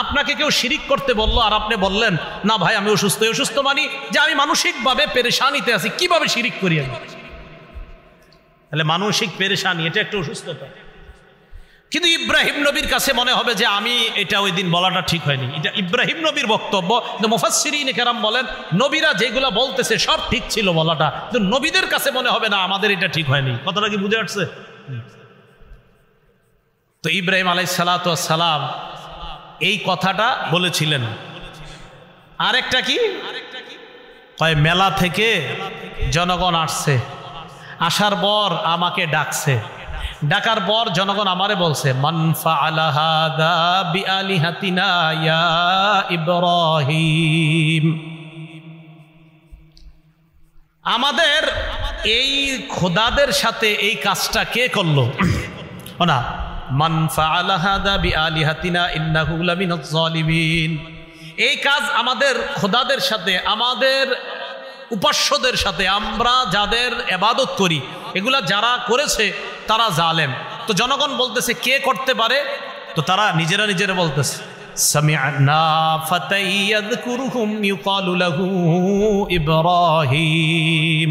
আপনাকে কেউ শিরিক করতে বলল আর আপনি বললেন না ভাই আমি অসুস্থ, অসুস্থ মানি যে আমি মানসিকভাবে পেরেশানিতে আছি, কিভাবে শিরিক করি আমি? তাহলে মানসিক পেরেশানি এটা একটা অসুস্থতা। কিন্তু ইব্রাহিম নবীর কাছে মনে হবে যে আমি এটা ওই দিন বলাটা ঠিক হয়নি, এটা ইব্রাহিম নবীর বক্তব্য। কিন্তু মুফাসসিরিনে কেরাম বলেন নবীরা যেগুলো বলতেছে সব ঠিক ছিল বলাটা, কিন্তু নবীদের কাছে মনে হবে না আমাদের এটা ঠিক হয়নি। কথাটা কি বুঝে আসছে? তো ইব্রাহিম আলাইহিস সালাতু ওয়াস সালাম এই কথাটা বলেছিলেন। আরেকটা কি কয় মেলা থেকে জনগণ আসছে, আসার পর আমাকে ডাকছে, ডাকার পর জনগণ আমারে বলছে মান ফাআলা হাদা বিআলিহাতিনা ইয়া ইব্রাহিম, আমাদের এই খোদাদের সাথে এই কাজটা কে করলো? না, মান ফাআলা হাদা বিআলিহাতিনা ইন্নাহু লামিনাজ জালিমিন, এই কাজ আমাদের খোদাদের সাথে, আমাদের উপাস্যদের সাথে, আমরা যাদের ইবাদত করি এগুলা যারা করেছে তারা জালেম। তো জনগণ বলতেছে কে করতে পারে? তো তারা নিজেরা নিজেরা বলতেছে সামি'না ফাতাই ইয়াযকুরুহুম ইউকালু লাহু ইব্রাহিম,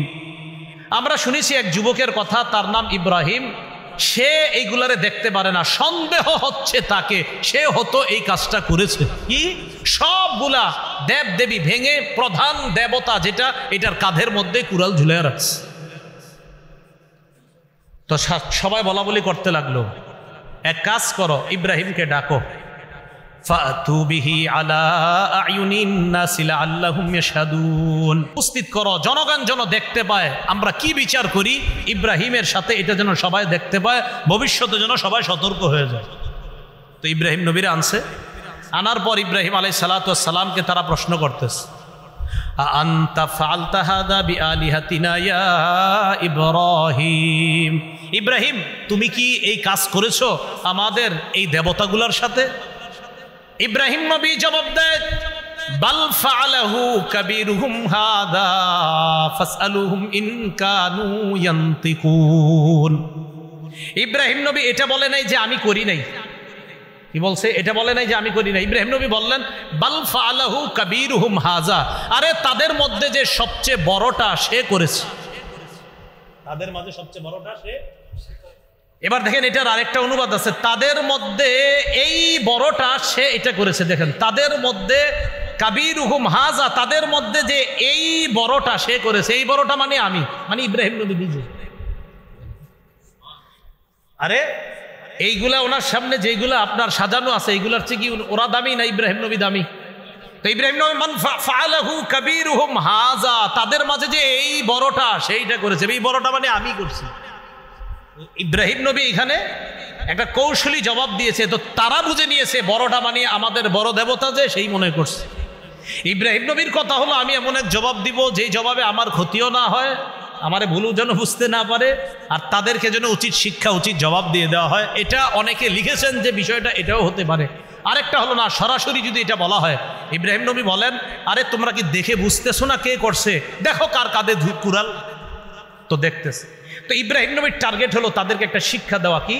আমরা শুনেছি এক যুবকের কথা, তার নাম ইব্রাহিম, সে এইগুলারে দেখতে পারে না, সন্দেহ হচ্ছে তাকে সে হতো এই কাজটা করেছে। কি? সবগুলা দেব দেবী ভেঙে প্রধান দেবতা যেটা, এটার কাঁধের মধ্যে কুড়াল ঝুলে রাখছে। তো সবাই বলা বলি করতে লাগলো, এক কাজ করো, ইব্রাহিমকে ডাকো, ফাতু বিহি আলা আয়ুনিন নাস লাআল্লাহুম ইয়াশহাদুন, উপস্থিত করো, জনগণ যেন দেখতে পায় আমরা কি বিচার করি ইব্রাহিমের সাথে, এটা যেন সবাই দেখতে পায়, ভবিষ্যতে যেন সবাই সতর্ক হয়ে যায়। তো ইব্রাহিম নবীরে আনছে, আনার পর ইব্রাহিম আলাইহিস সালাতু ওয়াস সালামকে তারা প্রশ্ন করতেছে আনতা ফাআলতা হাদা বিআলিহাতিনা ইয়া ইব্রাহিম, ইব্রাহিম তুমি কি এই কাজ করেছো আমাদের এই দেবতাগুলোর সাথে? ইব্রাহিম নবী জবাব দেয় বাল ফাআলাহু কাবীরুহুম হাদা ফাসআলুহুম ইন কানু ইয়ান্তিকুন, ইব্রাহিম নবী এটা বলে নাই যে আমি করি নাই। কি বলছে? এটা বলে নাই যে আমি করি নাই। ইব্রাহিম নবী বললেন বাল ফাআলাহু কাবীরুহুম হাযা, আরে তাদের মধ্যে যে সবচেয়ে বড়টা সে করেছে, তাদের মাঝে সবচেয়ে বড়টা সে। এবার দেখেন এটার আরেকটা অনুবাদ আছে, তাদের মধ্যে এই বড়টা সে এটা করেছে। দেখেন তাদের মধ্যে কাবীরুহুম হাযা, তাদের মধ্যে যে এই বড়টা সে করেছে, এই বড়টা মানে আমি, মানে ইব্রাহিম নবী নিজে। আরে এইগুলা ওনার সামনে যেগুলা আপনার সাজানো আছে এইগুলার চেয়ে কি ওরা দামি না ইব্রাহিম নবী দামি? তো ইব্রাহিম নবী মান ফাআলাহু কাবীরুহুম হাযা, তাদের মাঝে যে এই বড়টা সেইটা করেছে, এই বড়টা মানে আমি করছি। ইব্রাহিম নবী এখানে একটা কৌশলী জবাব দিয়েছে, তো তারা বুঝে নিয়েছে বড়টা মানে আমাদের বড় দেবতা যে, সেই মনে করছে। ইব্রাহিম নবীর কথা হলো আমি এমন এক জবাব দিব যেই জবাবে আমার ক্ষতিও না হয়, আমারে ভুলও যেন বুঝতে না পারে, আর তাদেরকে যেন উচিত শিক্ষা উচিত জবাব দিয়ে দেওয়া হয়। এটা অনেকে লিখেছেন যে বিষয়টা এটাও হতে পারে। আরেকটা হলো না, সরাসরি যদি এটা বলা হয়, ইব্রাহিম নবী বলেন আরে তোমরা কি দেখে বুঝতেছো না কে করছে? দেখো কার কাঁধে কুড়াল, তো দেখতেছে। তো ইব্রাহিম নবীর টার্গেট হলো তাদেরকে একটা শিক্ষা দেওয়া, কি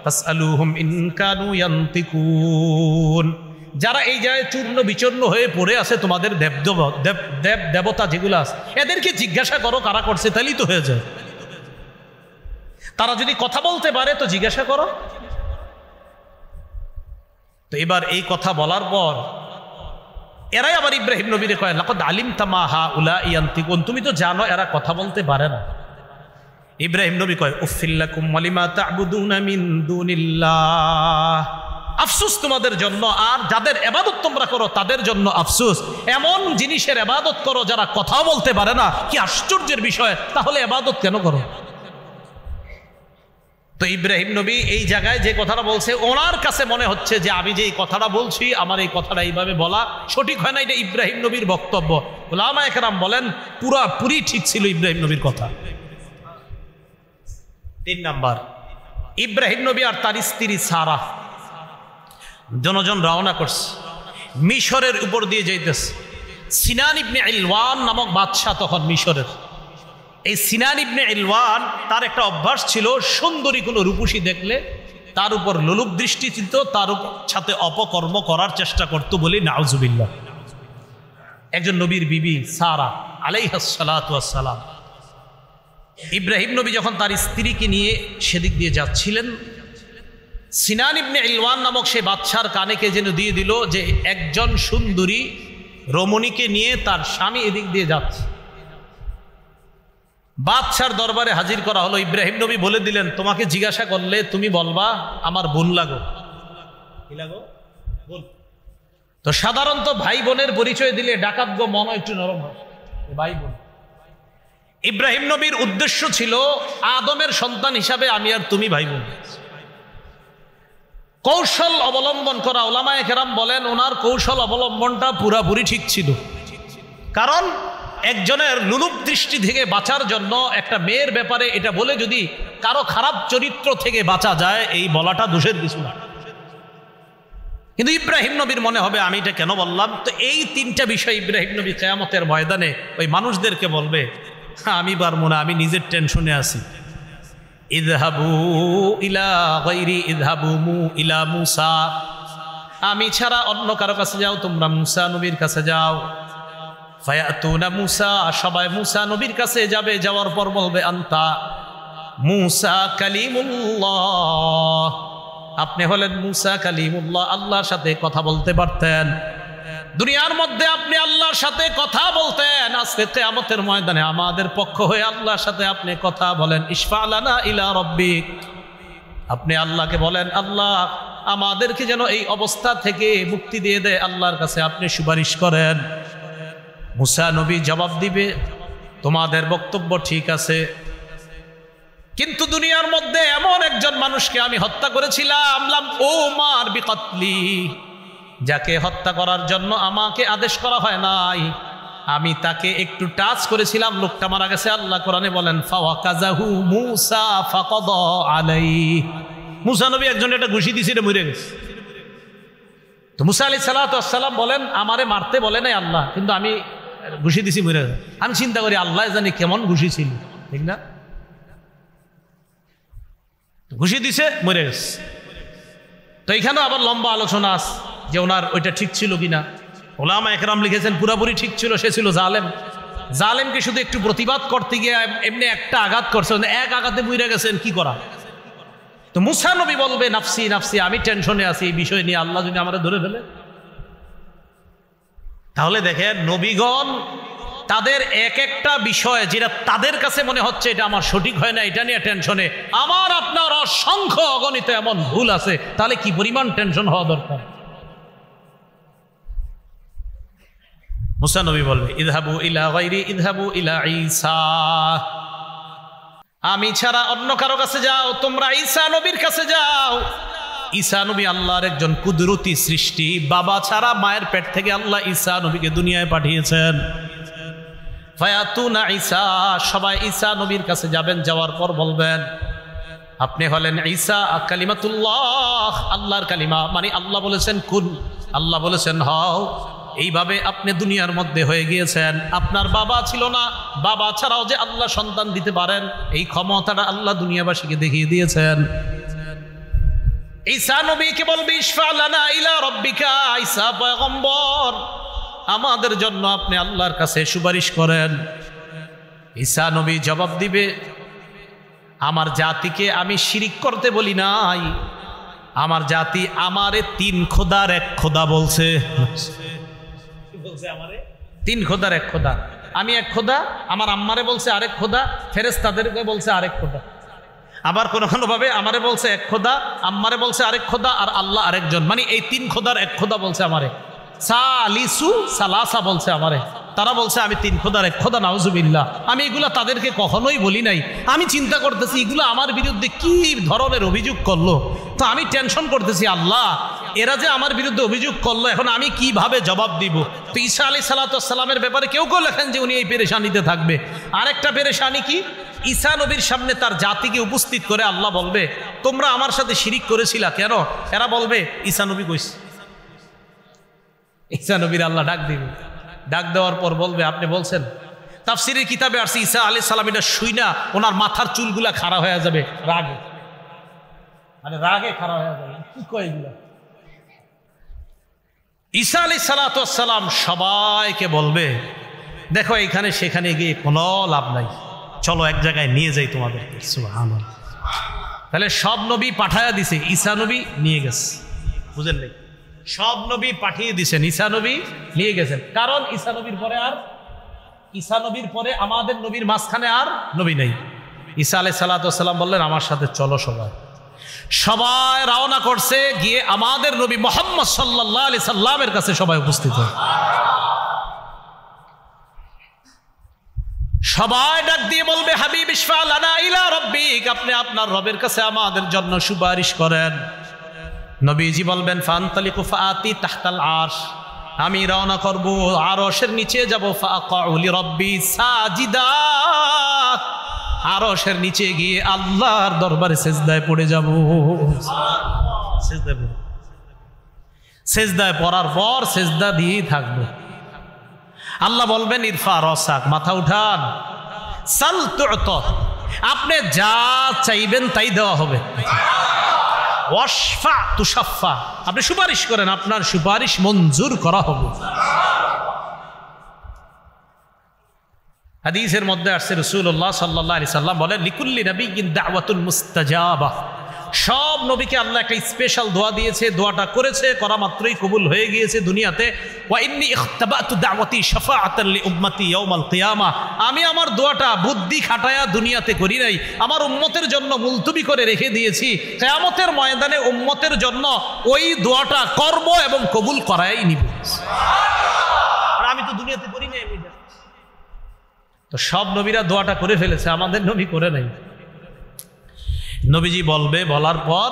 ফাসআলুহুম ইন কানু ইয়ান্তিকুন, যারা এই জায়গায় চূর্ণ বিচূর্ণ হয়ে পড়ে আছে, তোমাদের দেবতা যেগুলো আছে এদেরকে জিজ্ঞাসা করো কারা করছে, তাহলেই তো হয়ে যায়। তারা যদি কথা বলতে পারে তো জিজ্ঞাসা করো। তো এবার এই কথা বলার পর এরাই আবার ইব্রাহিম নবীরে কয় লাকাদ আলিমতা মা হাউলা ইয়ান্তিকুন, তুমি তো জানো এরা কথা বলতে পারে না। ইব্রাহিম নবী কয় উফিল্লাকুম ওয়ালিমা তা'বুদুনা মিন দুনিল্লাহ, আফসোস তোমাদের জন্য, আর যাদের ইবাদত তোমরা করো তাদের জন্য আফসোস। এমন জিনিসের ইবাদত করো যারা কথা বলতে পারে না, কি আশ্চর্যের বিষয়, তাহলে ইবাদত কেন করো? তো ইব্রাহিম নবী এই জায়গায় যে কথাটা বলছে ওনার কাছে মনে হচ্ছে যে আমি যে এই কথাটা বলছি আমার এই কথাটা এইভাবে বলা সঠিক হয় না, এটা ইব্রাহিম নবীর বক্তব্য। উলামায়ে কেরাম বলেন পুরোপুরি ঠিক ছিল ইব্রাহিম নবীর কথা। 3 নাম্বার, ইব্রাহিম নবী আর তার স্ত্রী সারা জনজন রওনা করছে, মিশরের উপর দিয়ে যাইতেছে। সিনান ইবনে ইলওয়ান নামক বাদশাহ তখন মিশরের। এই সিনান ইবনে ইলওয়ান তার একটা অভ্যাস ছিল, সুন্দরী কোনো রূপসী দেখলে তার উপর লোলুপ দৃষ্টি ছিল, তার সাথে অপকর্ম করার চেষ্টা করত বলি নাউজুবিল্লাহ। একজন নবীর বিবি সারা আলাইহাস সালাতু ওয়াস সালাম, ইব্রাহিম নবী যখন তার স্ত্রীকে নিয়ে সেদিক দিয়ে যাচ্ছিলেন, সিনান ইবনে ইলওয়ান নামক সেই বাদশার কানে কে যেন দিয়ে দিল যে একজন সুন্দরী রমণীকে নিয়ে তার স্বামী এদিক দিয়ে যাচ্ছে। বাদশার দরবারে হাজির করা হলো। ইব্রাহিম নবী বলে দিলেন তোমাকে জিজ্ঞাসা করলে তুমি বলবা আমার বোন লাগো। কি লাগো? বোন। তো সাধারণত ভাই বোনের পরিচয় দিলে ডাকাত গো মন একটু নরম হয়, ভাই বোন। ইব্রাহিম নবীর উদ্দেশ্য ছিল আদমের সন্তান হিসাবে আমি আর তুমি ভাই বোন। কৌশল অবলম্বন করা, ওলামায়ে কেরাম বলেন ওনার কৌশল অবলম্বনটা পুরাপুরি ঠিক ছিল। কারণ একজনের লুলুপ দৃষ্টি থেকে বাঁচার জন্য একটা মেয়ের ব্যাপারে এটা বলে যদি কারো খারাপ চরিত্র থেকে বাঁচা যায়, এই বলাটা দোষের কিছু না। কিন্তু ইব্রাহিম নবীর মনে হবে আমি এটা কেন বললাম। তো এই তিনটা বিষয় ইব্রাহিম নবী কিয়ামতের ময়দানে ওই মানুষদেরকে বলবে, আমি পারবো না, আমি নিজের টেনশনে আছি। ইযহাবু ইলা গায়রি ইযহাবু ইলা মূসা, আমি ছাড়া অন্য কারো কাছে যাও, তোমরা মূসা নবীর কাছে যাও। ফায়াতুনা মূসা, সবাই মূসা নবীর কাছে যাবে, যাওয়ার পর বলবে আনতা মূসা কালিমুল্লাহ, আপনি হলেন মূসা কালিমুল্লাহ, আল্লাহর সাথে কথা বলতে পারতেন। দুনিয়ার মধ্যে আপনি আল্লাহর সাথে কথা বলতেন, আজকে কিয়ামতের ময়দানে আমাদের পক্ষ হয়ে আল্লাহর সাথে আপনি কথা বলেন। ইশফা লানা ইলা রাব্বিক, আপনি আল্লাহকে বলেন আল্লাহ আমাদেরকে যেন এই অবস্থা থেকে মুক্তি দিয়ে দেয়, আল্লাহর কাছে আপনি সুপারিশ করেন। মূসা নবী জবাব দিবে, তোমাদের বক্তব্য ঠিক আছে, কিন্তু দুনিয়ার মধ্যে এমন একজন মানুষকে আমি হত্যা করেছিলাম, লাম উমার বিকতলি, যাকে হত্যা করার জন্য আমাকে আদেশ করা হয় নাই, আমি তাকে একটু টাচ করেছিলাম, লোকটা মারা গেছে। আল্লাহ কোরআনে বলেন ফাওয়াকাযাহু মূসা ফাকাদা আলাইহি, মূসা নবী একজন এটা ঘুষি দিয়েছিল, মরে গেছে। তো মূসা আলাইহিস সালাতু ওয়াস সালাম বলেন আমারে মারতে বলে নাই আল্লাহ, কিন্তু আমি ঘুষি দিছি, মরে গেছে। আমি চিন্তা করি আল্লাহ জানি কেমন ঘুষি ছিল, ঠিক না? ঘুষি দিছে, মরে গেছে। তো এখানেও আবার লম্বা আলোচনা আছে যে ওনার ওইটা ঠিক ছিল কিনা। ওলামায়ে কেরাম লিখেছেন পুরাপুরি ঠিক ছিল, সে ছিল জালেম। জালেমকে শুধু একটু প্রতিবাদ করতে গিয়ে এমনি একটা আঘাত করছে, এক আঘাতে মরে গেছেন, কি করা। তো মূসা নবী বলবে নাফসি নাফসি, আমি টেনশনে আছি এই বিষয় নিয়ে, আল্লাহ যদি আমরা ধরে ফেলে। তাহলে দেখেন নবীগণ তাদের এক একটা বিষয় যেটা তাদের কাছে মনে হচ্ছে এটা আমার সঠিক হয় না, এটা নিয়ে টেনশনে। আমার আপনার অসংখ্য অগণিত এমন ভুল আছে, তাহলে কি পরিমাণ টেনশন হওয়া দরকার। মূসা নবী বলবে ইযহাবু ইলা গায়রি ইযহাবু ইলা ঈসা, আমি ছাড়া অন্য কারো কাছে যাও, তোমরা ঈসা নবীর কাছে যাও। ঈসা নবী আল্লাহর একজন কুদরতি সৃষ্টি, বাবা ছাড়া মায়ের পেট থেকে আল্লাহ ঈসা নবীকে দুনিয়ায় পাঠিয়েছেন। ফায়াতুনা ঈসা, সবাই ঈসা নবীর কাছে যাবেন, যাওয়ার পর বলবেন আপনি হলেন ঈসা কালিমাতুল্লাহ, আল্লাহর কালিমা, মানে আল্লাহ বলেছেন কুন, আল্লাহ বলেছেন হও, এইভাবে আপনি দুনিয়ার মধ্যে হয়ে গিয়েছেন। আপনার বাবা ছিল না, বাবা ছাড়াও যে আল্লাহ সন্তান দিতে পারেন এই ক্ষমতাটা আল্লাহ দুনিয়াবাসীকে দেখিয়ে দিয়েছেন। ঈসা নবীকে বলবে ইশফা লানা ইলা রাব্বিকা, ঈসা পয়গম্বর আমাদের জন্য আপনি আল্লাহর কাছে সুপারিশ করেন। ঈসা নবী জবাব দিবে আমার জাতিকে আমি শিরিক করতে বলি নাই, আমার জাতি আমারে তিন খোদার এক খোদা বলছে। আমারে তিন খোদার এক খোদা, আমি এক খোদা, আমার আম্মারে বলছে আরেক খোদা, ফেরেশতাদেরকে বলছে আরেক খোদা। আবার কোনো কোনো ভাবে আমারে বলছে এক খোদা, আম্মারে বলছে আরেক খোদা, আর আল্লাহ আরেকজন, মানে এই তিন খোদার এক খোদা বলছে আমারে। সালিসু সালাসা বলছে আমারে, তারা বলছে আমি তিন খোদার এক খোদা, নাউজুবিল্লাহ। আমি এগুলা তাদেরকে কখনোই বলি নাই। আমি চিন্তা করতেছি এগুলো আমার বিরুদ্ধে কি ধরনের অভিযোগ করলো, তো আমি টেনশন করতেছি আল্লাহ এরা যে আমার বিরুদ্ধে অভিযোগ করলো, এখন আমি কিভাবে জবাব দিব। তো ঈসা আলাইহিস সালাতু ওয়াস সালামের ব্যাপারে কেউ কেউ লেখেন যে উনি এই পেরেশানিতে থাকবে। আরেকটা পেরেশানি কি, ঈসা নবীর সামনে তার জাতিকে উপস্থিত করে আল্লাহ বলবে তোমরা আমার সাথে শিরিক করেছিলা কেন? এরা বলবে ঈসা নবী কইছে। ঈসা নবীর আল্লাহ ডাক দিবে, ডাক দেওয়ার পর বলবে আপনি বলছেন। তাফসীরের কিতাবে আসছে ঈসা আলাইহিস সালাম এটা শুইনা ওনার মাথার চুলগুলা খাড়া হয়ে যাবে রাগে, মানে রাগে খাড়া হয়ে যাবে, কি কয় এগুলা। ঈসা আলাইহিস সালাতু ওয়াস সালাম সবাইকে বলবে দেখো এখানে সেখানে গিয়ে কোনো লাভ নাই, চলো এক জায়গায় নিয়ে যাই তোমাদেরকে। সুবহানাল্লাহ। তাহলে সব নবী পাঠায়া দিছে, ঈসা নবী নিয়ে গেছে, বুঝেন নাই? সব নবী পাঠিয়ে দিছেন, ঈসা নবী নিয়ে গেছেন। কারণ ঈসা নবীর পরে আর, ঈসা নবীর পরে আমাদের নবীর মাঝখানে আর নবী নেই। ঈসা আলাইহিস সালাতু ওয়াস সালাম বললেন আমার সাথে চলো সবাই। সবাই রওনা করছে, গিয়ে আমাদের নবী মুহাম্মদ সাল্লাল্লাহু আলাইহি সাল্লামের কাছে সবাই উপস্থিত হয়। সবাই ডাক দিয়ে বলবে, হাবিব ইশফা লানা ইলা রাব্বিক, আপনি আপনার রবের কাছে আমাদের জন্য সুপারিশ করেন। নবীজি বলবেন, ফান্তালিকু ফাআতি তাহতাল আরশ, আমি রওনা করব, আরশের নিচে যাব, ফাআকাউ লিরাব্বি সাজিদা, আরশের নিচে গিয়ে আল্লাহর দরবারে সিজদায় পড়ে যাব। সিজদায় পড়ার পর সিজদা দিয়েই থাকবো। আল্লাহ বলবেন, ইরফা রাসাক, মাথা উঠান, সাল তু'তা, আপনি যা চাইবেন তাই দেওয়া হবে। ওয়াশফা তুশাফা, আপনি সুপারিশ করেন, আপনার সুপারিশ মঞ্জুর করা হবে। হাদিসের মধ্যে আসছে রাসূলুল্লাহ সাল্লাল্লাহু আলাইহি সাল্লাম বলেন, লিকুল্লি নাবিয়্যিন দাওয়াতুন মুস্তাজাবা, সব নবীকে আল্লাহ একটা স্পেশাল দোয়া দিয়েছে, দোয়াটা করেছে, করা মাত্রই কবুল হয়ে গিয়েছে দুনিয়াতে। ওয়া ইন্নী ইখতাবাতু দাওয়াতি শাফাআতান লি উম্মতি ইয়াউমাল কিয়ামা, আমি আমার দোয়াটা বুদ্ধি খাটায়া দুনিয়াতে করি নাই, আমার উম্মতের জন্য মুলতবি করে রেখে দিয়েছি, কিয়ামতের ময়দানে উম্মতের জন্য ওই দোয়াটা করব এবং কবুল করাই নিব। আর আমি তো দুনিয়াতে করি নাই। তো সব নবীরা দোয়াটা করে ফেলেছে, আমাদের নবী করে নাই। নবীজি বলবে, বলার পর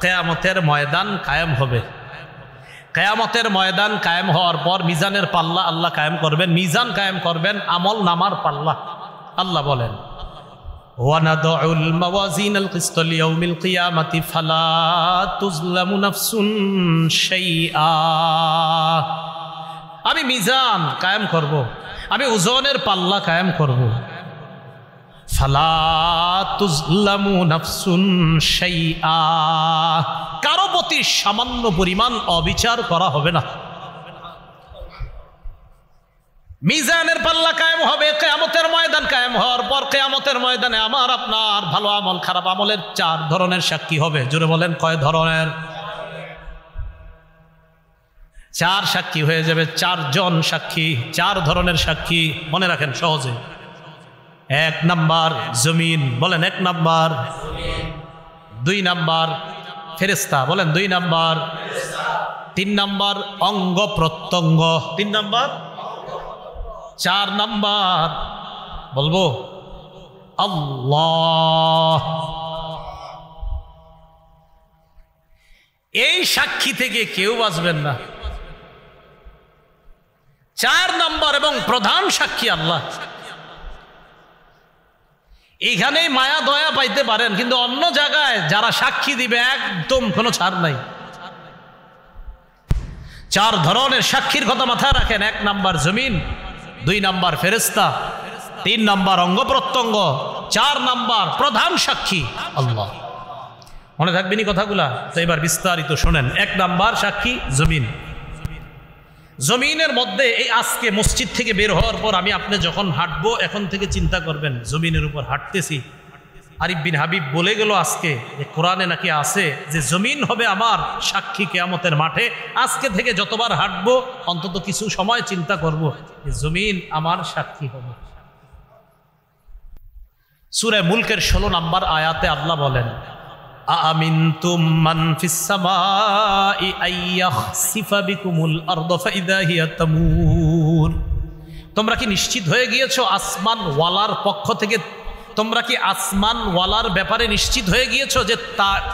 কিয়ামতের ময়দান কায়েম হবে। কিয়ামতের ময়দান কায়েম হওয়ার পর মিজানের পাল্লা আল্লাহ কায়েম করবেন, মিজান কায়েম করবেন, আমল নামার পাল্লা। আল্লাহ বলেন, ওয়ানাদউল মাওয়াজিনাল কিসতা লিয়াউমিল কিয়ামাতি ফালা তুজলামু নাফসুন শাইআ, আমি মিজান কায়েম করব, আমি ওজনের পাল্লা কায়েম করব। ফালা তুজলামু নাফসুন শাইআ, কারো প্রতি সামান্য পরিমাণ অবিচার করা হবে না। মিজানের পাল্লা কায়েম হবে, কিয়ামতের ময়দান কায়েম হওয়ার পর কিয়ামতের ময়দানে আমার আপনার ভালো আমল খারাপ আমলের 4 ধরনের সাক্ষী হবে। জোরে বলেন, কয় ধরনের? 4 সাক্ষী হয়ে যাবে, 4 জন সাক্ষী, 4 ধরনের সাক্ষী। মনে রাখেন সহজে। 1 নাম্বার জমিন, বলেন 1 নাম্বার। 2 নাম্বার ফেরেশতা, বলেন 2 নাম্বার। 3 নাম্বার অঙ্গ প্রত্যঙ্গ, 3 নাম্বার। 4 নাম্বার বলবো আল্লাহ। এই সাক্ষী থেকে কেউ বাঁচবেন না। 4 নাম্বার এবং প্রধান সাক্ষী আল্লাহ। এইখানেই মায়া দয়া পাইতে পারেন, কিন্তু অন্য জায়গায় যারা সাক্ষী দিবে একদম কোনো ছাড় নাই। 4 ধরনের সাক্ষীর কথা মাথায় রাখেন। 1 নাম্বার জমিন, 2 নাম্বার ফেরেশতা, 3 নাম্বার অঙ্গ প্রত্যঙ্গ, 4 নাম্বার প্রধান সাক্ষী আল্লাহ। মনে থাকবেনি কথাগুলা? তো এবার বিস্তারিত শোনেন। 1 নাম্বার সাক্ষী জমিন। জমিনের মধ্যে এই আজকে মসজিদ থেকে বের হওয়ার পর আমি আপনি যখন হাঁটবো, এখন থেকে চিন্তা করবেন জমিনের উপর হাঁটতেছি। আরিফ বিন হাবিব বলে গেল আজকে যে কোরআনে নাকি আছে যে জমিন হবে আমার সাক্ষী কিয়ামতের মাঠে। আজকে থেকে যতবার হাঁটবো অন্তত কিছু সময় চিন্তা করব যে জমিন আমার সাক্ষী হবে। সূরা মুলকের 16 নম্বর আয়াতে আল্লাহ বলেন, আমিনতুম মান ফিস সামাই আইয়াখসিফা বিকুমুল আরদা ফাইদা হিয়া তামুর, তোমরা কি নিশ্চিত হয়ে গিয়েছো আসমান ওয়ালার পক্ষ থেকে? তোমরা কি আসমান ওয়ালার ব্যাপারে নিশ্চিত হয়ে গিয়েছো যে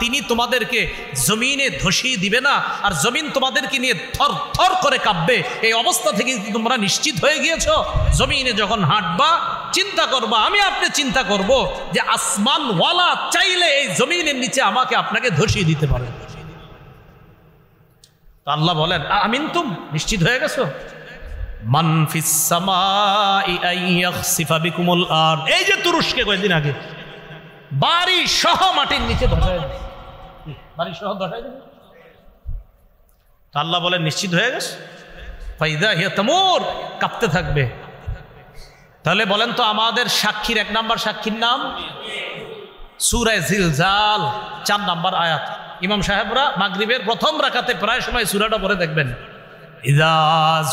তিনি তোমাদেরকে জমিনে ধসিয়ে দিবে না, আর জমিন তোমাদেরকে নিয়ে থর থর করে কাঁপবে? এই অবস্থা থেকে তোমরা নিশ্চিত হয়ে গিয়েছো? জমিনে যখন হাঁটবা চিন্তা করবা, আমি আপনি চিন্তা করব যে আসমান ওয়ালা চাইলে এই জমিনের নিচে আমাকে আপনাকে ধসিয়ে দিতে পারে। তো আল্লাহ বলেন, আমিনতুম, নিশ্চিত হয়ে গেছো? মান ফিস সামাই আইয়াখসিফা বিকুমুল আরদ, এই যে তুরস্কে কয়েকদিন আগে বাড়ি সহ মাটির নিচে ধসায় দিবে, বাড়ি সহ ধসায় দিবে। তো আল্লাহ বলেন নিশ্চিত হয়ে গেছে? ফাইদা হিয়া তামুর, কাঁপতে থাকবে। তাহলে বলেন তো আমাদের সাক্ষীর 1 নাম্বার সাক্ষীর নাম সূরা জিলজাল 4 নাম্বার আয়াত। ইমাম সাহেবরা মাগরিবের প্রথম রাকাতে প্রায় সময় সূরাটা পড়ে দেখবেন, ইযা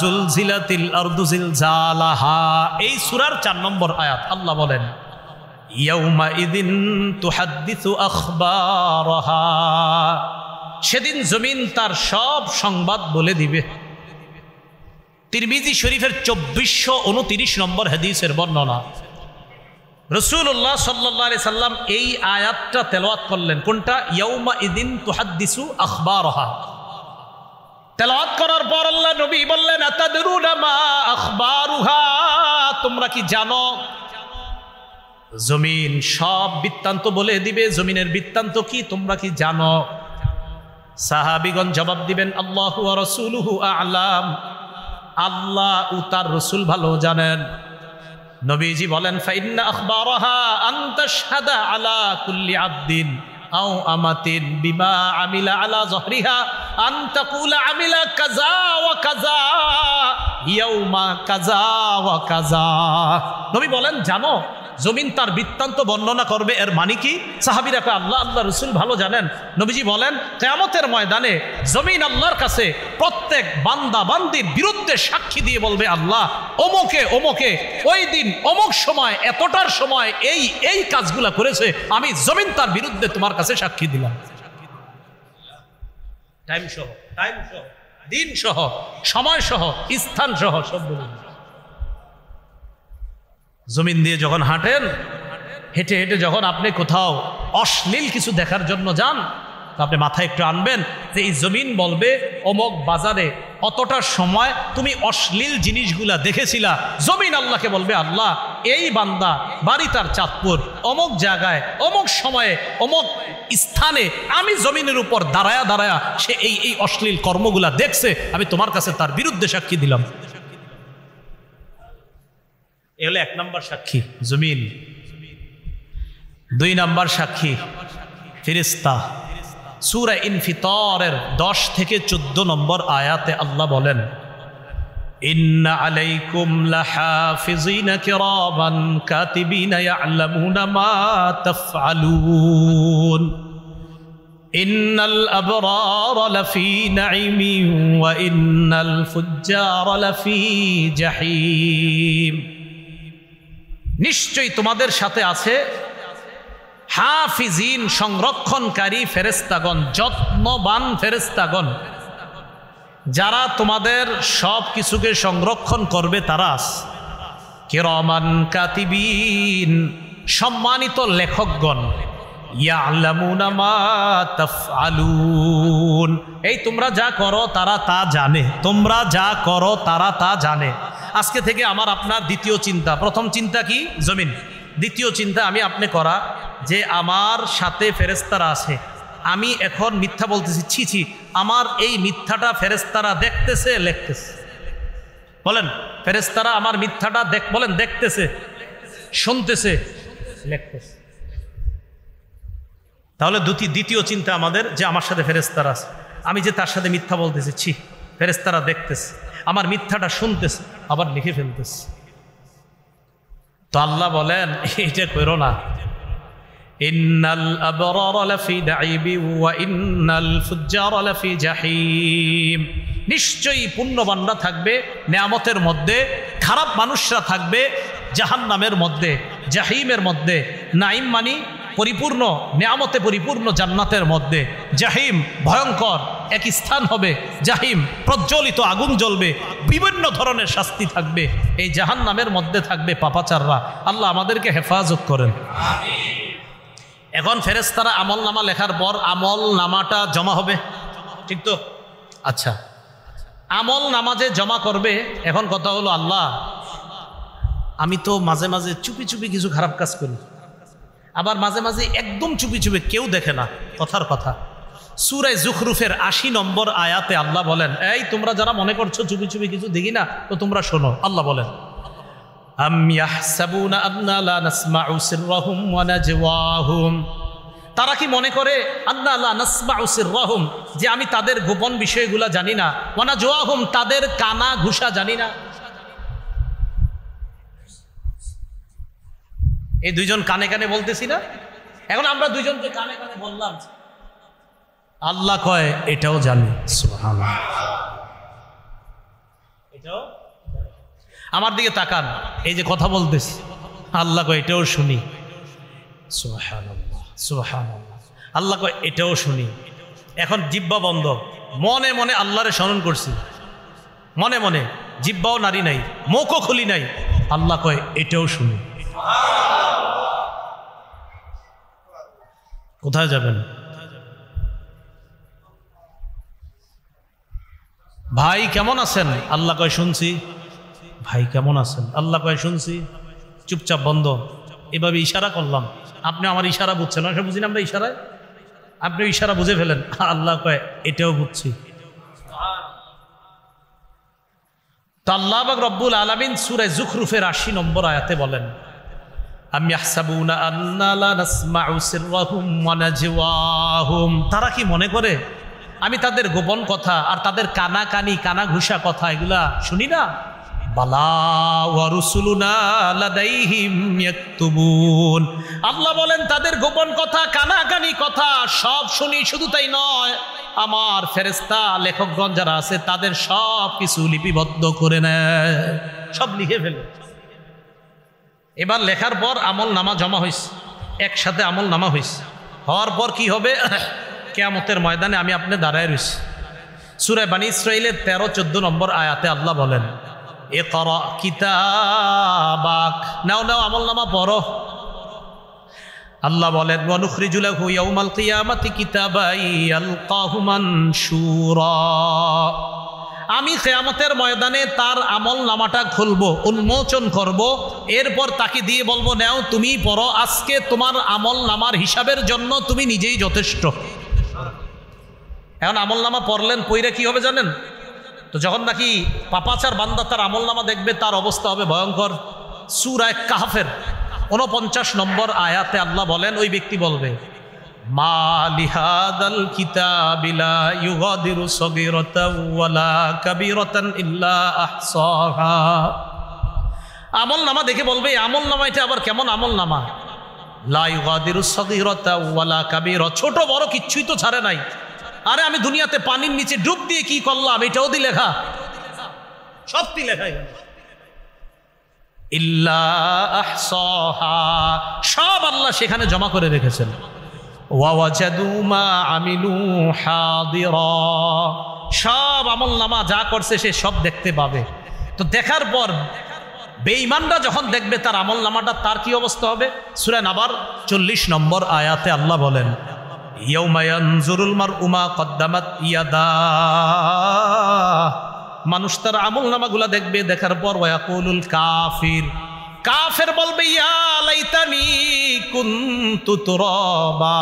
জুলজিলাতিল আরদু জিলজালাহা, এই সূরার 4 নম্বর আয়াত। আল্লাহ বলেন, ইয়াউমাইযিন তুহাদ্দিসু আখবারাহা, সেদিন জমিন তার সব সংবাদ বলে দিবে। তিরমিজি শরীফের 2429 নম্বর হাদিসের বর্ণনা। রাসূলুল্লাহ সাল্লাল্লাহু আলাইহি সাল্লাম এই আয়াতটা তেলাওয়াত করলেন। কোনটা? ইয়াউমাইযিন তুহাদ্দিসু আখবারাহা। তেলাওয়াত করার পর আল্লাহ নবী বললেন, আতাদরুনা মা আখবারুহা, তোমরা কি জানো জমিন সব বৃত্তান্ত বলে দিবে? জমিনের বৃত্তান্ত কি তোমরা কি জানো? সাহাবীগণ জবাব দিবেন, আল্লাহু ওয়া রাসূলুহু আ'লাম, আল্লাহ ও তার রাসূল ভালো জানেন। নবীজি বলেন, ফাইন্না আখবারাহা আন তাশহাদা আলা কুল্লি আবদিন আও আমাতিন বিমা আমিলা আলা যহরিহা আন তাকুলা আমিলা কাযা ওয়া কাযা ইয়াউমা কাযা ওয়া কাযা। নবী বলেন, জানো জমিন তার বৃত্তান্ত বর্ণনা করবে, এর মানে কি? সাহাবীরা কয়, আল্লাহ আল্লাহ রাসূল ভালো জানেন। নবীজি বলেন, কিয়ামতের ময়দানে জমিন আল্লাহর কাছে প্রত্যেক বান্দা বান্দির বিরুদ্ধে সাক্ষী দিয়ে বলবে, আল্লাহ অমুকে অমুকে ওই দিন অমুক সময় এতটার সময় এই এই কাজগুলা করেছে, আমি জমিন তার বিরুদ্ধে তোমার কাছে সাক্ষী দিলাম। টাইম সহ দিন সহ সময় সহ স্থান সহ সব বলুন। জমিন দিয়ে যখন হাঁটেন, হেঁটে হেঁটে যখন আপনি কোথাও অশ্লীল কিছু দেখার জন্য যান, তো আপনি মাথায় একটু আনবেন যে এই জমিন বলবে অমুক বাজারে অতটার সময় তুমি অশ্লীল জিনিসগুলা দেখেছিলা। জমিন আল্লাহকে বলবে, আল্লাহ এই বান্দা বাড়ি তার চাঁদপুর, অমুক জায়গায় অমুক সময়ে অমুক স্থানে আমি জমিনের উপর দাঁড়ায়া দাঁড়ায়া সে এই এই অশ্লীল কর্মগুলা দেখছে, আমি তোমার কাছে তার বিরুদ্ধে সাক্ষী দিলাম। এ হলো 1 নম্বর সাক্ষী জমিন। 2 নম্বর সাক্ষী ফেরেশতা। সূরা ইনফিতারের 10 থেকে 14 নম্বর আয়াতে আল্লাহ বলেন, ইন্না আলাইকুম লাহাফিজিনা কিরামান কাতিবিনা ইয়ালামুনা মা তাফআলুন ইন্নাল আবরারা লাফি নাঈমিন ওয়া ইন্নাল ফুজ্জারা লাফি জাহিম। নিশ্চয়ই তোমাদের সাথে আছে হাফিজিন, সংরক্ষণকারী ফেরেশতাগণ, যত্নবান ফেরেশতাগণ, যারা তোমাদের সব কিছুকে সংরক্ষণ করবে। তারা কিরামান কাতিবিন, সম্মানিত লেখকগণ, ইয়ালামুনা মা তাফআলুন, এই তোমরা যা করো তারা তা জানে, তোমরা যা করো তারা তা জানে। আজকে থেকে আমার আপনার দ্বিতীয় চিন্তা, প্রথম চিন্তা কি? জমিন। দ্বিতীয় চিন্তা আমি আপনি করা যে আমার সাথে ফেরেশতারা আছে, আমি এখন মিথ্যা বলতেছি, ছি ছি, আমার এই মিথ্যাটা ফেরেশতারা দেখতেছে, লিখতেছে। বলেন, ফেরেশতারা আমার মিথ্যাটা বলেন দেখতেছে, শুনতেছে, লিখতেছে। তাহলে দ্বিতীয় চিন্তা আমাদের যে আমার সাথে ফেরেশতারা আছে, আমি যে তার সাথে মিথ্যা বলতেছি, ছি, ফেরেশতারা দেখতেছে, আমার মিথ্যাটা শুনতেছে, আবার লিখে ফেলতেছে। তো আল্লাহ বলেন, এটা করো না। ইন্নাল আবরারা লাফি নাঈমিন ওয়া ইন্নাল ফুজ্জারা লাফি জাহিম। নিশ্চয়ই পুণ্যবানরা থাকবে নেয়ামতের মধ্যে, খারাপ মানুষরা থাকবে জাহান্নামের মধ্যে, জাহিমের মধ্যে। নাঈম মানি পরিপূর্ণ নেয়ামতে পরিপূর্ণ জান্নাতের মধ্যে। জাহিম ভয়ঙ্কর এক স্থান হবে, জাহিম প্রজ্বলিত আগুন জ্বলবে, বিভিন্ন ধরনের শাস্তি থাকবে। এই জাহান্নামের মধ্যে থাকবে পাপাচাররা। আল্লাহ আমাদেরকে হেফাজত করেন। এখন ফেরেশতারা আমল নামা লেখার পর আমল নামাটা জমা হবে, ঠিক তো? আচ্ছা, আমল নামা যে জমা করবে, এখন কথা হলো, আল্লাহ আমি তো মাঝে মাঝে চুপি চুপি কিছু খারাপ কাজ করি, আবার মাঝে মাঝে একদম চুপি চুপি, কেউ দেখে না। কথার কথা, সূরা যুখরুফের 80 নম্বর আয়াতে আল্লাহ বলেন, এই তোমরা যারা মনে করছো চুপি চুপি কিছু দেখি না, তো তোমরা শোনো। আল্লাহ বলেন, আম ইয়াহসাবুনা আন্না লা নাসমাউ সিররাহুম ওয়া নাজওয়াহুম, তারা কি মনে করে আন্না লা নাসমাউ সিররাহুম, যে আমি তাদের গোপন বিষয়গুলো জানি না, ওয়া নাজওয়াহুম, তাদের কানা ঘুষা জানি না। এই দুইজন কানে কানে বলতেছি না, এখন আমরা দুইজনকে কানে কানে বললাম, আল্লাহ কয় এটাও জানি। সুবহানাল্লাহ, এটাও। আমার দিকে তাকান, এই যে কথা বলতেছি, আল্লাহ কয় এটাও শুনি। সুবহানাল্লাহ, সুবহানাল্লাহ। আল্লাহ কয় এটাও শুনি। এখন জিহ্বা বন্ধ, মনে মনে আল্লাহরে স্মরণ করছি, মনে মনে, জিহ্বাও নারী নাই, মুখও খুলি নাই। আল্লাহ কয় এটাও শুনি। কোথায় যাবেন? ভাই কেমন আছেন? আল্লাহ কয় শুনছি। ভাই কেমন আছেন? আল্লাহ কয় শুনছি। চুপচাপ বন্ধ। এভাবে ইশারা করলাম, আপনি আমার ইশারা বুঝছেন না, বুঝি না আমরা ইশারায়, আপনি ইশারা বুঝে ফেলেন। আল্লাহ কয় এটাও বুঝছি। তো আল্লাহ পাক রব্বুল আলামিন সূরা যুখরুফের ৮০ নম্বর আয়াতে বলেন, আম ইয়াহসাবুনা আন্না লা নাসমাউ সিররাহুম ওয়া নাজওয়াহুম, তারা কি মনে করে আমি তাদের গোপন কথা আর তাদের কানাকানি কানাঘুষা কথা এগুলা শুনি না? বালা ওয়া রুসুলুনা লাদাইহিম ইয়াকতুবুন, আল্লাহ বলেন তাদের গোপন কথা কানাকানি কথা সব শুনি। শুধু তাই নয়, আমার ফেরেশতা লেখকগণ যারা আছে তাদের সব কিছু লিপিবদ্ধ করে নেয়, সব লিখে ফেলে। এবার লেখার পর আমল নামা জমা হয়েছে, একসাথে আমল নামা হয়েছে। হওয়ার পর কি হবে? কিয়ামতের ময়দানে আমি আপনি দাঁড়ায় রয়েছি। সূরা বানী ইসরাঈলের 13-14 নম্বর আয়াতে আল্লাহ বলেন, ইকরা কিতাবাক, নাও নাও আমল নামা পড়ো। আল্লাহ বলেন, ওয়া নুখরিজু লাহু ইয়াউমাল কিয়ামাতি কিতাবান ইয়ালকাহু মানশুরা, আমি কিয়ামতের ময়দানে তার আমল নামাটা খুলবো, উন্মোচন করব, এরপর তাকে দিয়ে বলবো, নাও তুমি পড়ো, আজকে তোমার আমল নামার হিসাবের জন্য তুমি নিজেই যথেষ্ট। এখন আমল নামা পড়লেন, পইরা কি হবে জানেন? তো যখন নাকি পাপাচার বান্দা তার আমল নামা দেখবে, তার অবস্থা হবে ভয়ঙ্কর। সূরা কাহফের 49 নম্বর আয়াতে আল্লাহ বলেন, ওই ব্যক্তি বলবে, মা লিহাদাল কিতাবি লা ইউগাদিরু সগীরাতান ওয়ালা কাবীরাতান ইল্লা আহসাহা। আমল নামা দেখে বলবে, আমল নামা এটা আবার কেমন আমল নামা? লা ইউগাদিরু সগীরাতান ওয়ালা কাবীরা, ছোট বড় কিচ্ছুই তো ছাড়ে নাই। আরে আমি দুনিয়াতে পানির নিচে ডুব দিয়ে কি করলাম, এটাও দি লেখা, সবটি লেখাই ইল্লা আহসাহা, সব আল্লাহ সেখানে জমা করে রেখেছেন। ওয়া ওয়াজাদু মা আমিলু হাদিরা, সব আমল নামা যা করছে সে সব দেখতে পাবে। তো দেখার পর বেঈমানরা যখন দেখবে তার আমল নামাটা, তার কি অবস্থা হবে? সূরা নাবার 40 নম্বর আয়াতে আল্লাহ বলেন, ইয়াউমা ইয়ানজুরুল মারউ মা কদ্দামাত ইয়াদাহ, মানুষ তার আমল নামাগুলা দেখবে, দেখার পর ওয়াকুলুল কাফির, কাফের বলবে, ইয়া লাইতানি কুনতু তুরাবা,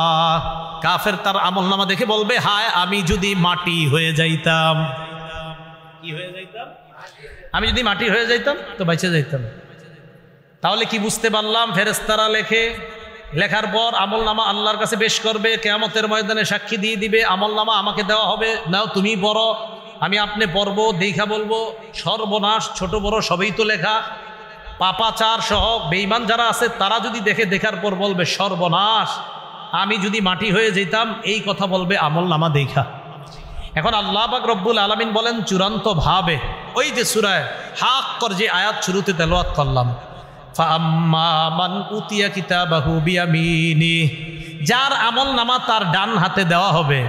কাফের তার আমল নামা দেখে বলবে, হায় আমি যদি মাটি হয়ে যাইতাম। কি হয়ে যাইতাম? আমি যদি মাটি হয়ে যাইতাম তো বেঁচে যাইতাম। তাহলে কি বুঝতে পারলাম? ফেরেশতারা লেখে, লেখার পর আমল নামা আল্লাহর কাছে পেশ করবে, কিয়ামতের ময়দানে সাক্ষী দিয়ে দিবে, আমল নামা আমাকে দেওয়া হবে, নাও তুমি পড়ো। আমি আপনি পড়বো, দেখা বলবো, সর্বনাশ, ছোট বড় সবই তো লেখা। পাপাচার সহ বেঈমান যারা আছে তারা যদি দেখে, দেখার পর বলবে, সর্বনাশ, আমি যদি মাটি হয়ে যেতাম, এই কথা বলবে আমল নামা দেখা। এখন আল্লাহ পাক রব্বুল আলামিন বলেন চূড়ান্ত ভাবে, ওই যে সূরা হাক্কর যে আয়াত শুরুতে তেলাওয়াত করলাম, ফাআম্মা মান উতিয়া কিতাবাহু বিয়ামিনি, যার আমল নামা তার ডান হাতে দেওয়া হবে,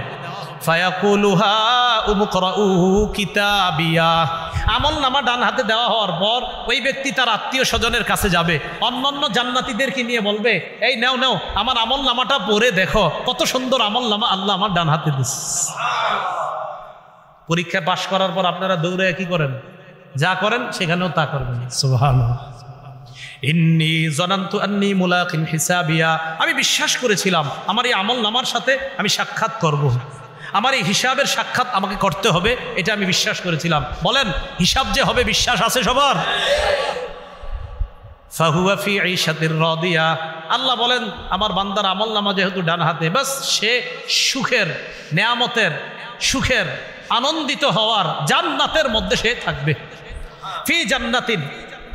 ফায়াকুলু হা উমকরাউ কিতাবিয়া, আমল নামা ডান হাতে দেওয়া হওয়ার পর ওই ব্যক্তি তার আত্মীয় স্বজনের কাছে যাবে, অন্যান্য জান্নাতীদেরকে নিয়ে বলবে, এই নাও নাও আমার আমল নামাটা পড়ে দেখো, কত সুন্দর আমল নামা আল্লাহ আমার ডান হাতে দিস। পরীক্ষা পাশ করার পর আপনারা দৌড়ে কি করেন? যা করেন সেখানেও তা করবেন। সুবহানাল্লাহ। ইন্নী জানান্তু আন্নী মুলাকিন হিসাবিয়া, আমি বিশ্বাস করেছিলাম আমার এই আমল নামার সাথে আমি সাক্ষাৎ করব, আমার এই হিসাবের সাক্ষাৎ আমাকে করতে হবে, এটা আমি বিশ্বাস করেছিলাম। বলেন হিসাব যে হবে বিশ্বাস আছে সবার? ফাহুয়া ফি ঈশাতির রাদিয়া, আল্লাহ বলেন আমার বান্দার আমল নামা যেহেতু ডান হাতে, বাস সে সুখের, নেয়ামতের, সুখের, আনন্দিত হওয়ার জান্নাতের মধ্যে সে থাকবে। ফি জান্নাতিন,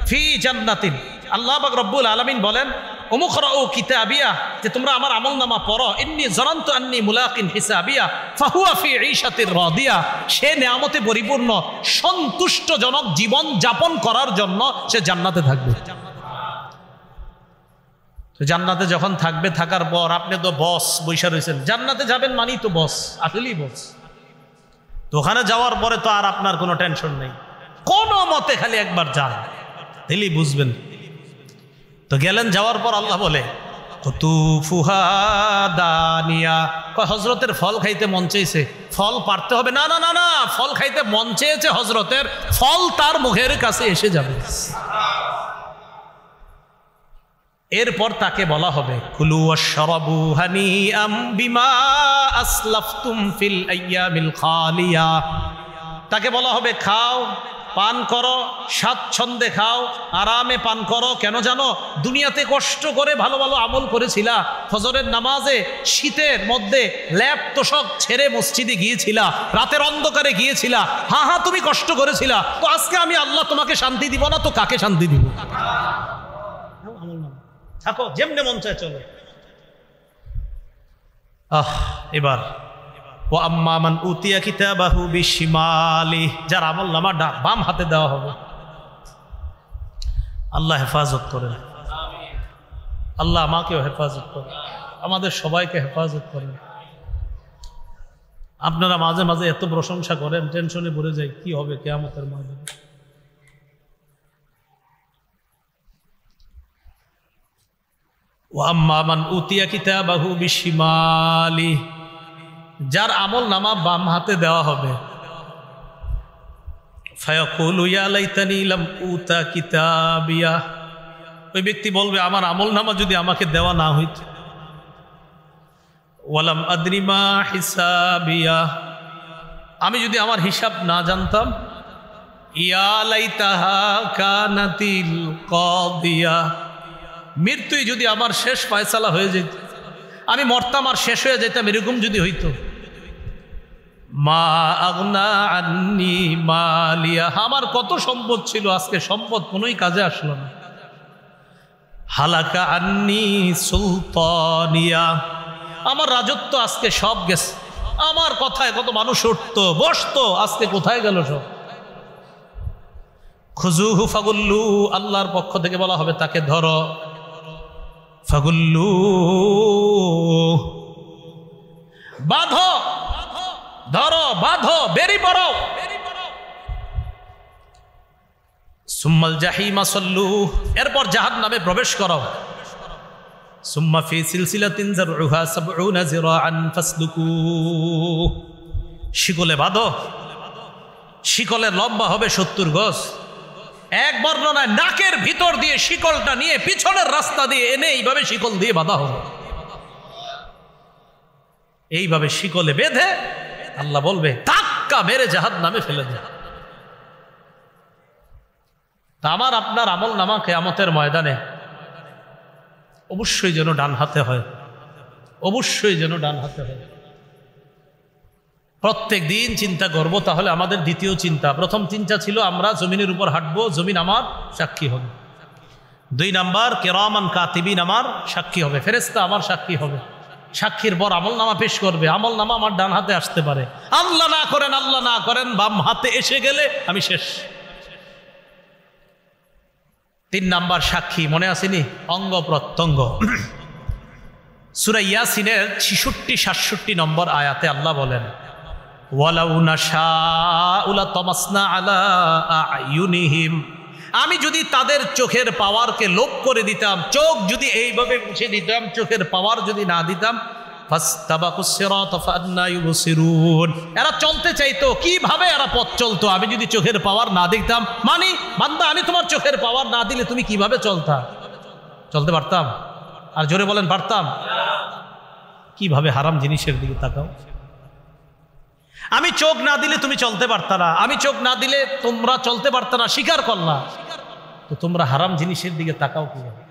ফি জান্নাতিন। আল্লাহ পাক রব্বুল আলামিন বলেন, উমকরাউ কিতাবিয়া, যে তোমরা আমার আমলনামা পড়ো, ইন্নী জানান্তু আন্নী মুলাকিন হিসাবিয়া ফাহুয়া ফি ঈশাতির রাদিয়া, সে নেয়ামতে পরিপূর্ণ সন্তুষ্টজনক জীবন যাপন করার জন্য সে জান্নাতে থাকবে। তো জান্নাতে যখন থাকবে, থাকার পর আপনি তো বস বৈশা রয়েছেন, জান্নাতে যাবেন মানেই তো বস, আসলেই বস। তো ওখানে যাওয়ার পরে তো আর আপনার কোনো টেনশন নেই, কোনো মতে খালি একবার যান, দিলেই বুঝবেন। তো গেলেন, যাওয়ার পর আল্লাহ বলে কুতুফুহা দানিয়া, হজরতের ফল খাইতে মন চেয়েছে, ফল পারতে হবে না, না না না, ফল খাইতে মন চেয়েছে হজরতের, ফল তার মুখের কাছে এসে যাবে। এরপর তাকে বলা হবে কুলু ওয়াশরাবু হানিআম বিমা আসলাফতুম ফিল আইয়ামিল খালিয়া। তাকে বলা হবে খাও, পান করো, স্বাচ্ছন্দ্যে খাও, আরামে পান করো। কেন জানো? দুনিয়াতে কষ্ট করে ভালো ভালো আমল করেছিলা, ফজরের নামাজে শীতের মধ্যে ল্যাপ তোষক ছেড়ে মসজিদে গিয়েছিলা, রাতের অন্ধকারে গিয়েছিলা, হ্যাঁ হ্যাঁ তুমি কষ্ট করেছিলা। তো আজকে আমি আল্লাহ তোমাকে শান্তি দিব না তো কাকে শান্তি দিব? থাকো, যেমনে মন চায় চলো। এবার ও আম্মা মান উতিয়া কিতাবাহু বিশিমালি, যার আমলনামা বাম হাতে দেওয়া হবে। আল্লাহ হেফাজত করেন, আল্লাহ আমাকেও হেফাজত করেন, আমাদের সবাইকে হেফাজত করেন। আপনারা মাঝে মাঝে এত প্রশংসা করেন, টেনশনে ভরে যায় কি হবে কিয়ামতের ময়দানে। ও আম্মা মান উতিয়া কিতাবাহু বিশিমালি, যার আমল নামা বাম হাতে দেওয়া হবে, ফায়াকুলু ইয়া লাইতানি লাম উতা কিতাবিয়া, ওই ব্যক্তি বলবে আমার আমল নামা যদি আমাকে দেওয়া না হইত। ওয়ালাম আদরি মা হিসাবিয়া, আমি যদি আমার হিসাব না জানতাম। ইয়া লাইতাহা কানাতিল কাদিয়া, মৃত্যুই যদি আমার শেষ ফয়সালা হয়ে যেত, আমি মরতাম আর শেষ হয়ে যেতাম, এরকম যদি হইতো। মা আগনা আন্নি মালিয়া, আমার কত সম্পদ ছিল, আজকে সম্পদ কোনোই কাজে আসলো না। হালাকা আন্নি সুলতানিয়া, আমার রাজত্ব আজকে সব গেছে, আমার কথায় কত মানুষ উঠতো বসতো, আজকে কোথায় গেল সব। খুজুহু ফাগুল্লু, আল্লাহর পক্ষ থেকে বলা হবে তাকে ধরো, ফাগুল্লু বাঁধো, ধরো বাঁধো, বেরি পড়ো। সুম্মাল জাহিমা সাল্লু, এরপর জাহান্নামে প্রবেশ করো। সুম্মা ফি সিলসিলাতিন যারউহা ৭০ যিরাআন ফাসলুকু, শিকলে বাঁধো, শিকলের লম্বা হবে ৭০ গজ। এক বর্ণনায় নাকের ভিতর দিয়ে শিকলটা নিয়ে পিছনের রাস্তা দিয়ে এনে এইভাবে শিকল দিয়ে বাঁধা হবে। এইভাবে শিকলে বেঁধে আল্লাহ বলবে ধাক্কা মেরে জাহান্নামে ফেলে দে। তা আমার আপনার আমল নামা কিয়ামতের ময়দানে অবশ্যই যেন ডান হাতে হয়, অবশ্যই যেন ডান হাতে হয়। প্রত্যেক দিন চিন্তা করব। তাহলে আমাদের দ্বিতীয় চিন্তা, প্রথম চিন্তা ছিল আমরা জমিনের উপর হাঁটবো, জমিন আমার সাক্ষী হবে। ২ নাম্বার কিরামান কাতিবিন আমার সাক্ষী হবে, ফেরেশতা আমার সাক্ষী হবে। সাক্ষীর পর আমল নামা পেশ করবে, আমল নামা আমার ডান হাতে আসতে পারে, আল্লাহ না করেন, আল্লাহ না করেন বাম হাতে এসে গেলে আমি শেষ। ৩ নাম্বার সাক্ষী মনে আসেনি? অঙ্গ প্রত্যঙ্গ। সূরা ইয়াসিনের ৬৬-৬৭ নম্বর আয়াতে আল্লাহ বলেন ওয়ালাউ নাশাউ লাতামাসনা আলা আয়ুনিহিম, আমি যদি তাদের চোখের পাওয়ারকে লোপ করে দিতাম, চোখ যদি এইভাবে মুছে দিতাম, চোখের পাওয়ার যদি না দিতাম, ফাসতাবাকুস সিরাতা ফাআন্না ইউবসিরুন, এরা চলতে চাইতো কিভাবে, এরা পথ চলতো আমি যদি চোখের পাওয়ার না দিতাম। মানে বান্দা আমি তোমার চোখের পাওয়ার না দিলে তুমি কিভাবে চলতা? চলতে পারতাম? আর জোরে বলেন পারতাম? কিভাবে হারাম জিনিসের দিকে তাকাও। আমি চোখ না দিলে তুমি চলতে পারতা না, আমি চোখ না দিলে তোমরা চলতে পারতা না, স্বীকার করলা, তো তোমরা হারাম জিনিসের দিকে তাকাও কিভাবে?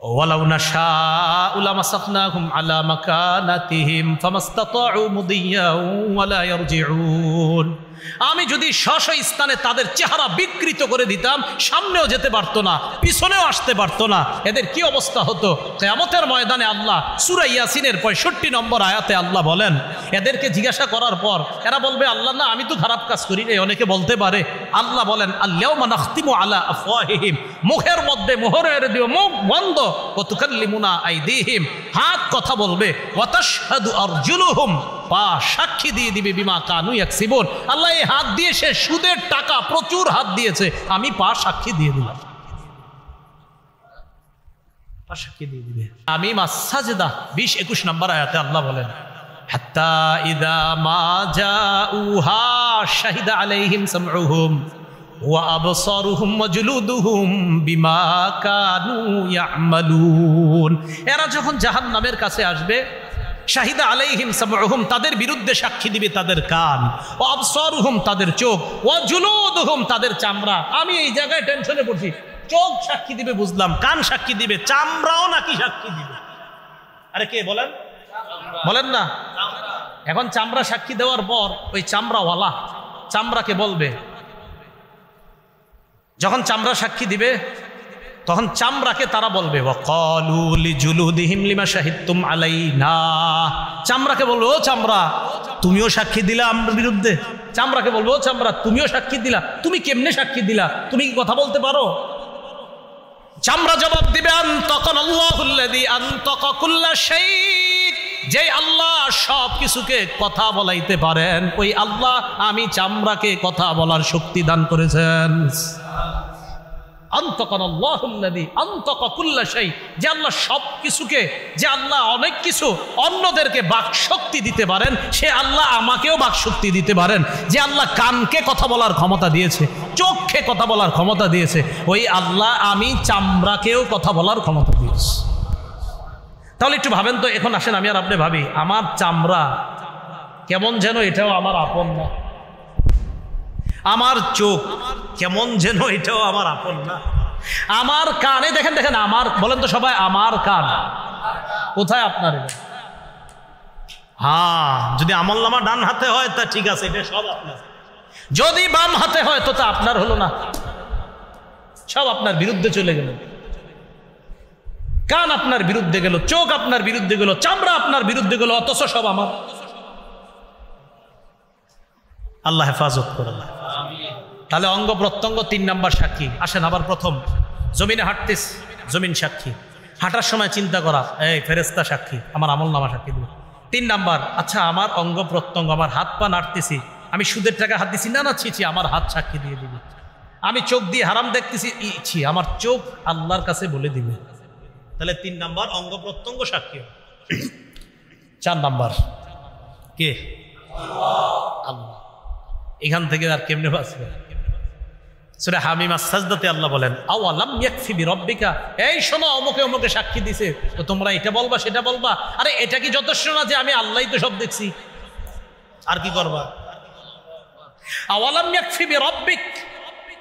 ওয়ালাউ নাশাউ লামাসাখনাহুম আলা মাকানাতিহিম ফামাসতাতাউ মুদিয়্যাও ওয়ালা ইয়ারজিউন, আমি যদি স্ব স্থানে তাদের চেহারা বিকৃত করে দিতাম, সামনেও যেতে পারতো না, পিছনেও আসতে পারতো না, এদের কি অবস্থা হতো? কিয়ামতের ময়দানে আল্লাহ সূরা ইয়াসিনের ৬৫ নম্বর আয়াতে আল্লাহ বলেন, এদেরকে জিজ্ঞাসা করার পর এরা বলবে আল্লাহ না আমি তো খারাপ কাজ করি নাই, অনেকে বলতে পারে, আল্লাহ বলেন আল-ইয়াওমা নাখতিমু আলা আফওয়াহিহিম, মুখের মধ্যে মোহর মেরে দিও, মুখ বন্ধ। ওয়া তুকাল্লিমুনা আইদিহিম, হাত কথা বলবে। ওয়া তাশহাদু আরজুলুহুম, পা সাক্ষী দিয়ে দিবে বিমা কানু ইয়াকসিবুন। আল্লাহ এই হাত দিয়ে সে সুদের টাকা প্রচুর হাত দিয়েছে, আমি পা সাক্ষী দিয়ে দিলাম। পা সাক্ষী দিয়ে দিবে। আমিম আস-সাজদা 20-21 নম্বর আয়াতে আল্লাহ বলেন হাত্তা ইযা মা জাউহা শাহিদা আলাইহিম সামউহুম ওয়া আবসারুহুম ওয়া জুলুদুহুম বিমা কানু ইয়ামালুন। এরা যখন জাহান্নামের কাছে আসবে, শাহিদা আলাইহিম সামউহুম, তাদের বিরুদ্ধে সাক্ষী দিবে তাদের কান, ওয়া আবসারুহুম, তাদের চোখ, ওয়া জুলুদুহুম, তাদের চামড়া। আমি এই জায়গায় টেনশনে পড়ছি, চোখ সাক্ষী দিবে বুঝলাম, কান সাক্ষী দিবে, চামড়াও নাকি সাক্ষী দিবে? আরে কে বলেন, বলেন না। এখন চামড়া সাক্ষী দেওয়ার পর ওই চামড়াওয়ালা চামড়াকে বলবে, যখন চামড়া সাক্ষী দিবে তখন চামড়াকে তারা বলবে ওয়াকালু লিজুলুদিহিম লিমা শাহিদতুম আলাইনা, চামড়াকে বলবে ও চামড়া তুমিও সাক্ষী দিলা আমার বিরুদ্ধে। চামড়াকে বলবে ও চামড়া তুমিও সাক্ষী দিলা, তুমি কেমনে সাক্ষী দিলা, তুমি কি কথা বলতে পারো? চামড়া জবাব দিবে আনতাকান আল্লাহুল্লাযী আনতাকা কুল্লা শাই, যে আল্লাহ সব কিছুকে কথা বলাইতে পারেন, ওই আল্লাহ আমি চামড়াকে কথা বলার শক্তি দান করেছেন। আনতাকান আল্লাহুল্লাযী আনতাকা কুল্লা শাই, যে আল্লাহ সব কিছুকে, যে আল্লাহ অনেক কিছু অন্যদেরকে বাকশক্তি দিতে পারেন, সে আল্লাহ আমাকেও বাকশক্তি দিতে পারেন। যে আল্লাহ কানকে কথা বলার ক্ষমতা দিয়েছে, চোখকে কথা বলার ক্ষমতা দিয়েছে, ওই আল্লাহ আমি চামড়াকেও কথা বলার ক্ষমতা দিয়েছি। তাহলে একটু ভাবেন তো, এখন আসেন আমি আর আপনি ভাবি, আমার চামড়া কেমন যেন এটাও আমার আপন না, আমার চোখ কেমন যেন এটাও আমার আপন না, আমার কানে দেখেন দেখেন আমার, বলেন তো সবাই আমার কান কোথায় আপনার? হ্যাঁ, যদি আমলনামা ডান হাতে হয় তা ঠিক আছে, এটা সব আপনার। যদি বাম হাতে হয় তো তা আপনার হলো না, সব আপনার বিরুদ্ধে চলে গেল। কান আপনার বিরুদ্ধে গেল, চোখ আপনার বিরুদ্ধে গেল, চামড়া আপনার বিরুদ্ধে গেল, অথচ সব আমার। আল্লাহ হেফাজত করে। তাহলে অঙ্গ প্রত্যঙ্গ 3 নাম্বার সাক্ষী। আসেন আবার প্রথম, জমিনে হাঁটতিস, জমিন সাক্ষী। হাঁটার সময় চিন্তা করা, এই ফেরেশতা সাক্ষী, আমার আমলনামা সাক্ষী দিবে। 3 নাম্বার, আচ্ছা আমার অঙ্গ প্রত্যঙ্গ, আমার হাত পা নাড়তেছি, আমি সুদের টাকা হাত দিছি, না না ছি, আমার হাত সাক্ষী দিয়ে দিবে। আমি চোখ দিয়ে হারাম দেখতেছি, আমার চোখ আল্লাহর কাছে বলে দিবে। তাহলে 3 নাম্বার অঙ্গ প্রত্যঙ্গ সাক্ষী। 4 নাম্বার কে? আল্লাহ। এখান থেকে আর কেমনে বাঁচবে? সূরা হামিম আস-সাজদাতে আল্লাহ বলেন আওয়ালাম ইয়াকফি বিরাব্বিকা, এই শোনো অমুকে অমুকে সাক্ষী দিছে, তো তোমরা এটা বলবা সেটা বলবা? আরে এটা কি যথেষ্ট না যে আমি আল্লাহই তো সব দেখছি, আর কি করবা? আওয়ালাম ইয়াকফি বিরাব্বিক,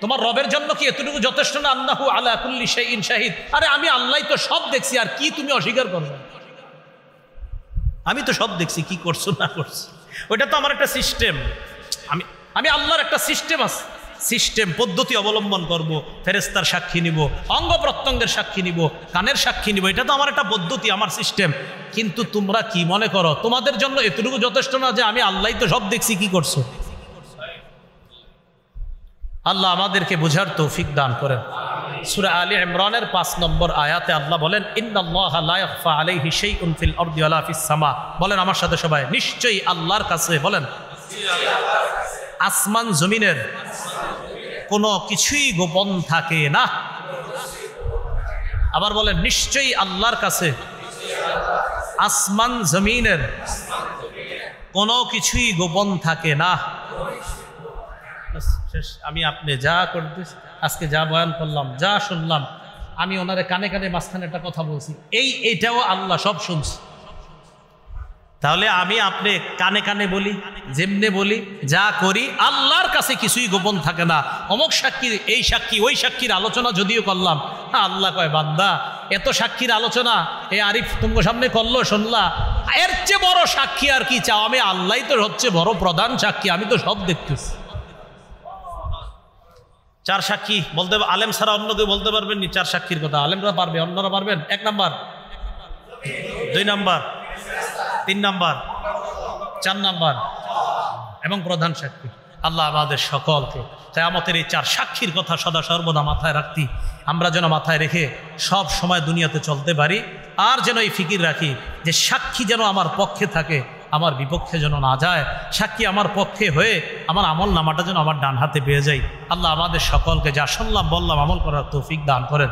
তোমার রবের জন্য কি এতটুকু যথেষ্ট না? আন্নাহু আলা কুল্লি শাইইন শাহিদ, আরে আমি আল্লাহই তো সব দেখছি, আর কি তুমি অস্বীকার করবে? আমি তো সব দেখছি, কি করছো না করছো, ওইটা তো আমার একটা সিস্টেম। আমি আল্লাহর একটা সিস্টেম আছে, সিস্টেম পদ্ধতি অবলম্বন করব, ফেরেশতার সাক্ষী নিব, অঙ্গ প্রত্যঙ্গের সাক্ষী নিব, কানের সাক্ষী নিব, এটা তো আমার একটা পদ্ধতি, আমার সিস্টেম। কিন্তু তোমরা কি মনে করো তোমাদের জন্য এতটুকু যথেষ্ট না যে আমি আল্লাহই তো সব দেখছি, কি করছো? আল্লাহ আমাদেরকে বুঝার তৌফিক দান করেন। সূরা আলী ইমরানের 5 নম্বর আয়াতে আল্লাহ বলেন ইন্নাল্লাহা লা ইয়াখফা আলাইহি শাইউন ফিল আরদি ওয়ালা ফিস সামা। বলেন আমার সাথে সবাই, নিশ্চয়ই আল্লাহর কাছে, বলেন আসমান জমিনের কোনো কিছুই গোপন থাকে না। আবার বলেন নিশ্চয়ই আল্লাহর কাছে আসমান জমিনের কোনো কিছুই গোপন থাকে না। আমি আপনি যা করতে আজকে যা বয়ান করলাম, যা শুনলাম, আমি ওনারে কানে কানে মাঝখানে একটা কথা বলছি, এইটাও আল্লাহ সব শুনছে। তাহলে আমি আপনি কানে কানে বলি, যেমনে বলি, যা করি, আল্লাহর কাছে কিছুই গোপন থাকে না। অমুক সাক্ষী, এই সাক্ষী, ওই সাক্ষীর আলোচনা যদিও করলাম, আল্লাহ কয় বান্দা এত সাক্ষীর আলোচনা এই আরিফ তোমার সামনে করলো, শুনলা, এর চেয়ে বড় সাক্ষী আর কি চাও? আমি আল্লাহই তো হচ্ছে বড় প্রধান সাক্ষী, আমি তো সব দেখতেছি। 4 সাক্ষী বলতে, আলেম ছাড়া অন্য কেউ বলতে পারবেন নি 4 সাক্ষীর কথা? আলেমরা পারবে, অন্যরা পারবেন? 1 নাম্বার, 2 নাম্বার, 3 নাম্বার, 4 নাম্বার এবং প্রধান সাক্ষী। আল্লাহ আমাদের সকলকে কিয়ামতের এই 4 সাক্ষীর কথা সদা সর্বদা মাথায় রাখতি আমরা যেন মাথায় রেখে সব সময় দুনিয়াতে চলতে পারি। আর যেন এই ফিকির রাখি যে সাক্ষী যেন আমার পক্ষে থাকে, আমার বিপক্ষে যেন না যায়। সাক্ষী আমার পক্ষে হয়ে আমার আমল নামাটা যেন আমার ডান হাতে পেয়ে যায়। আল্লাহ আমাদের সকলকে যা শুনলাম বললাম আমল করার তৌফিক দান করেন।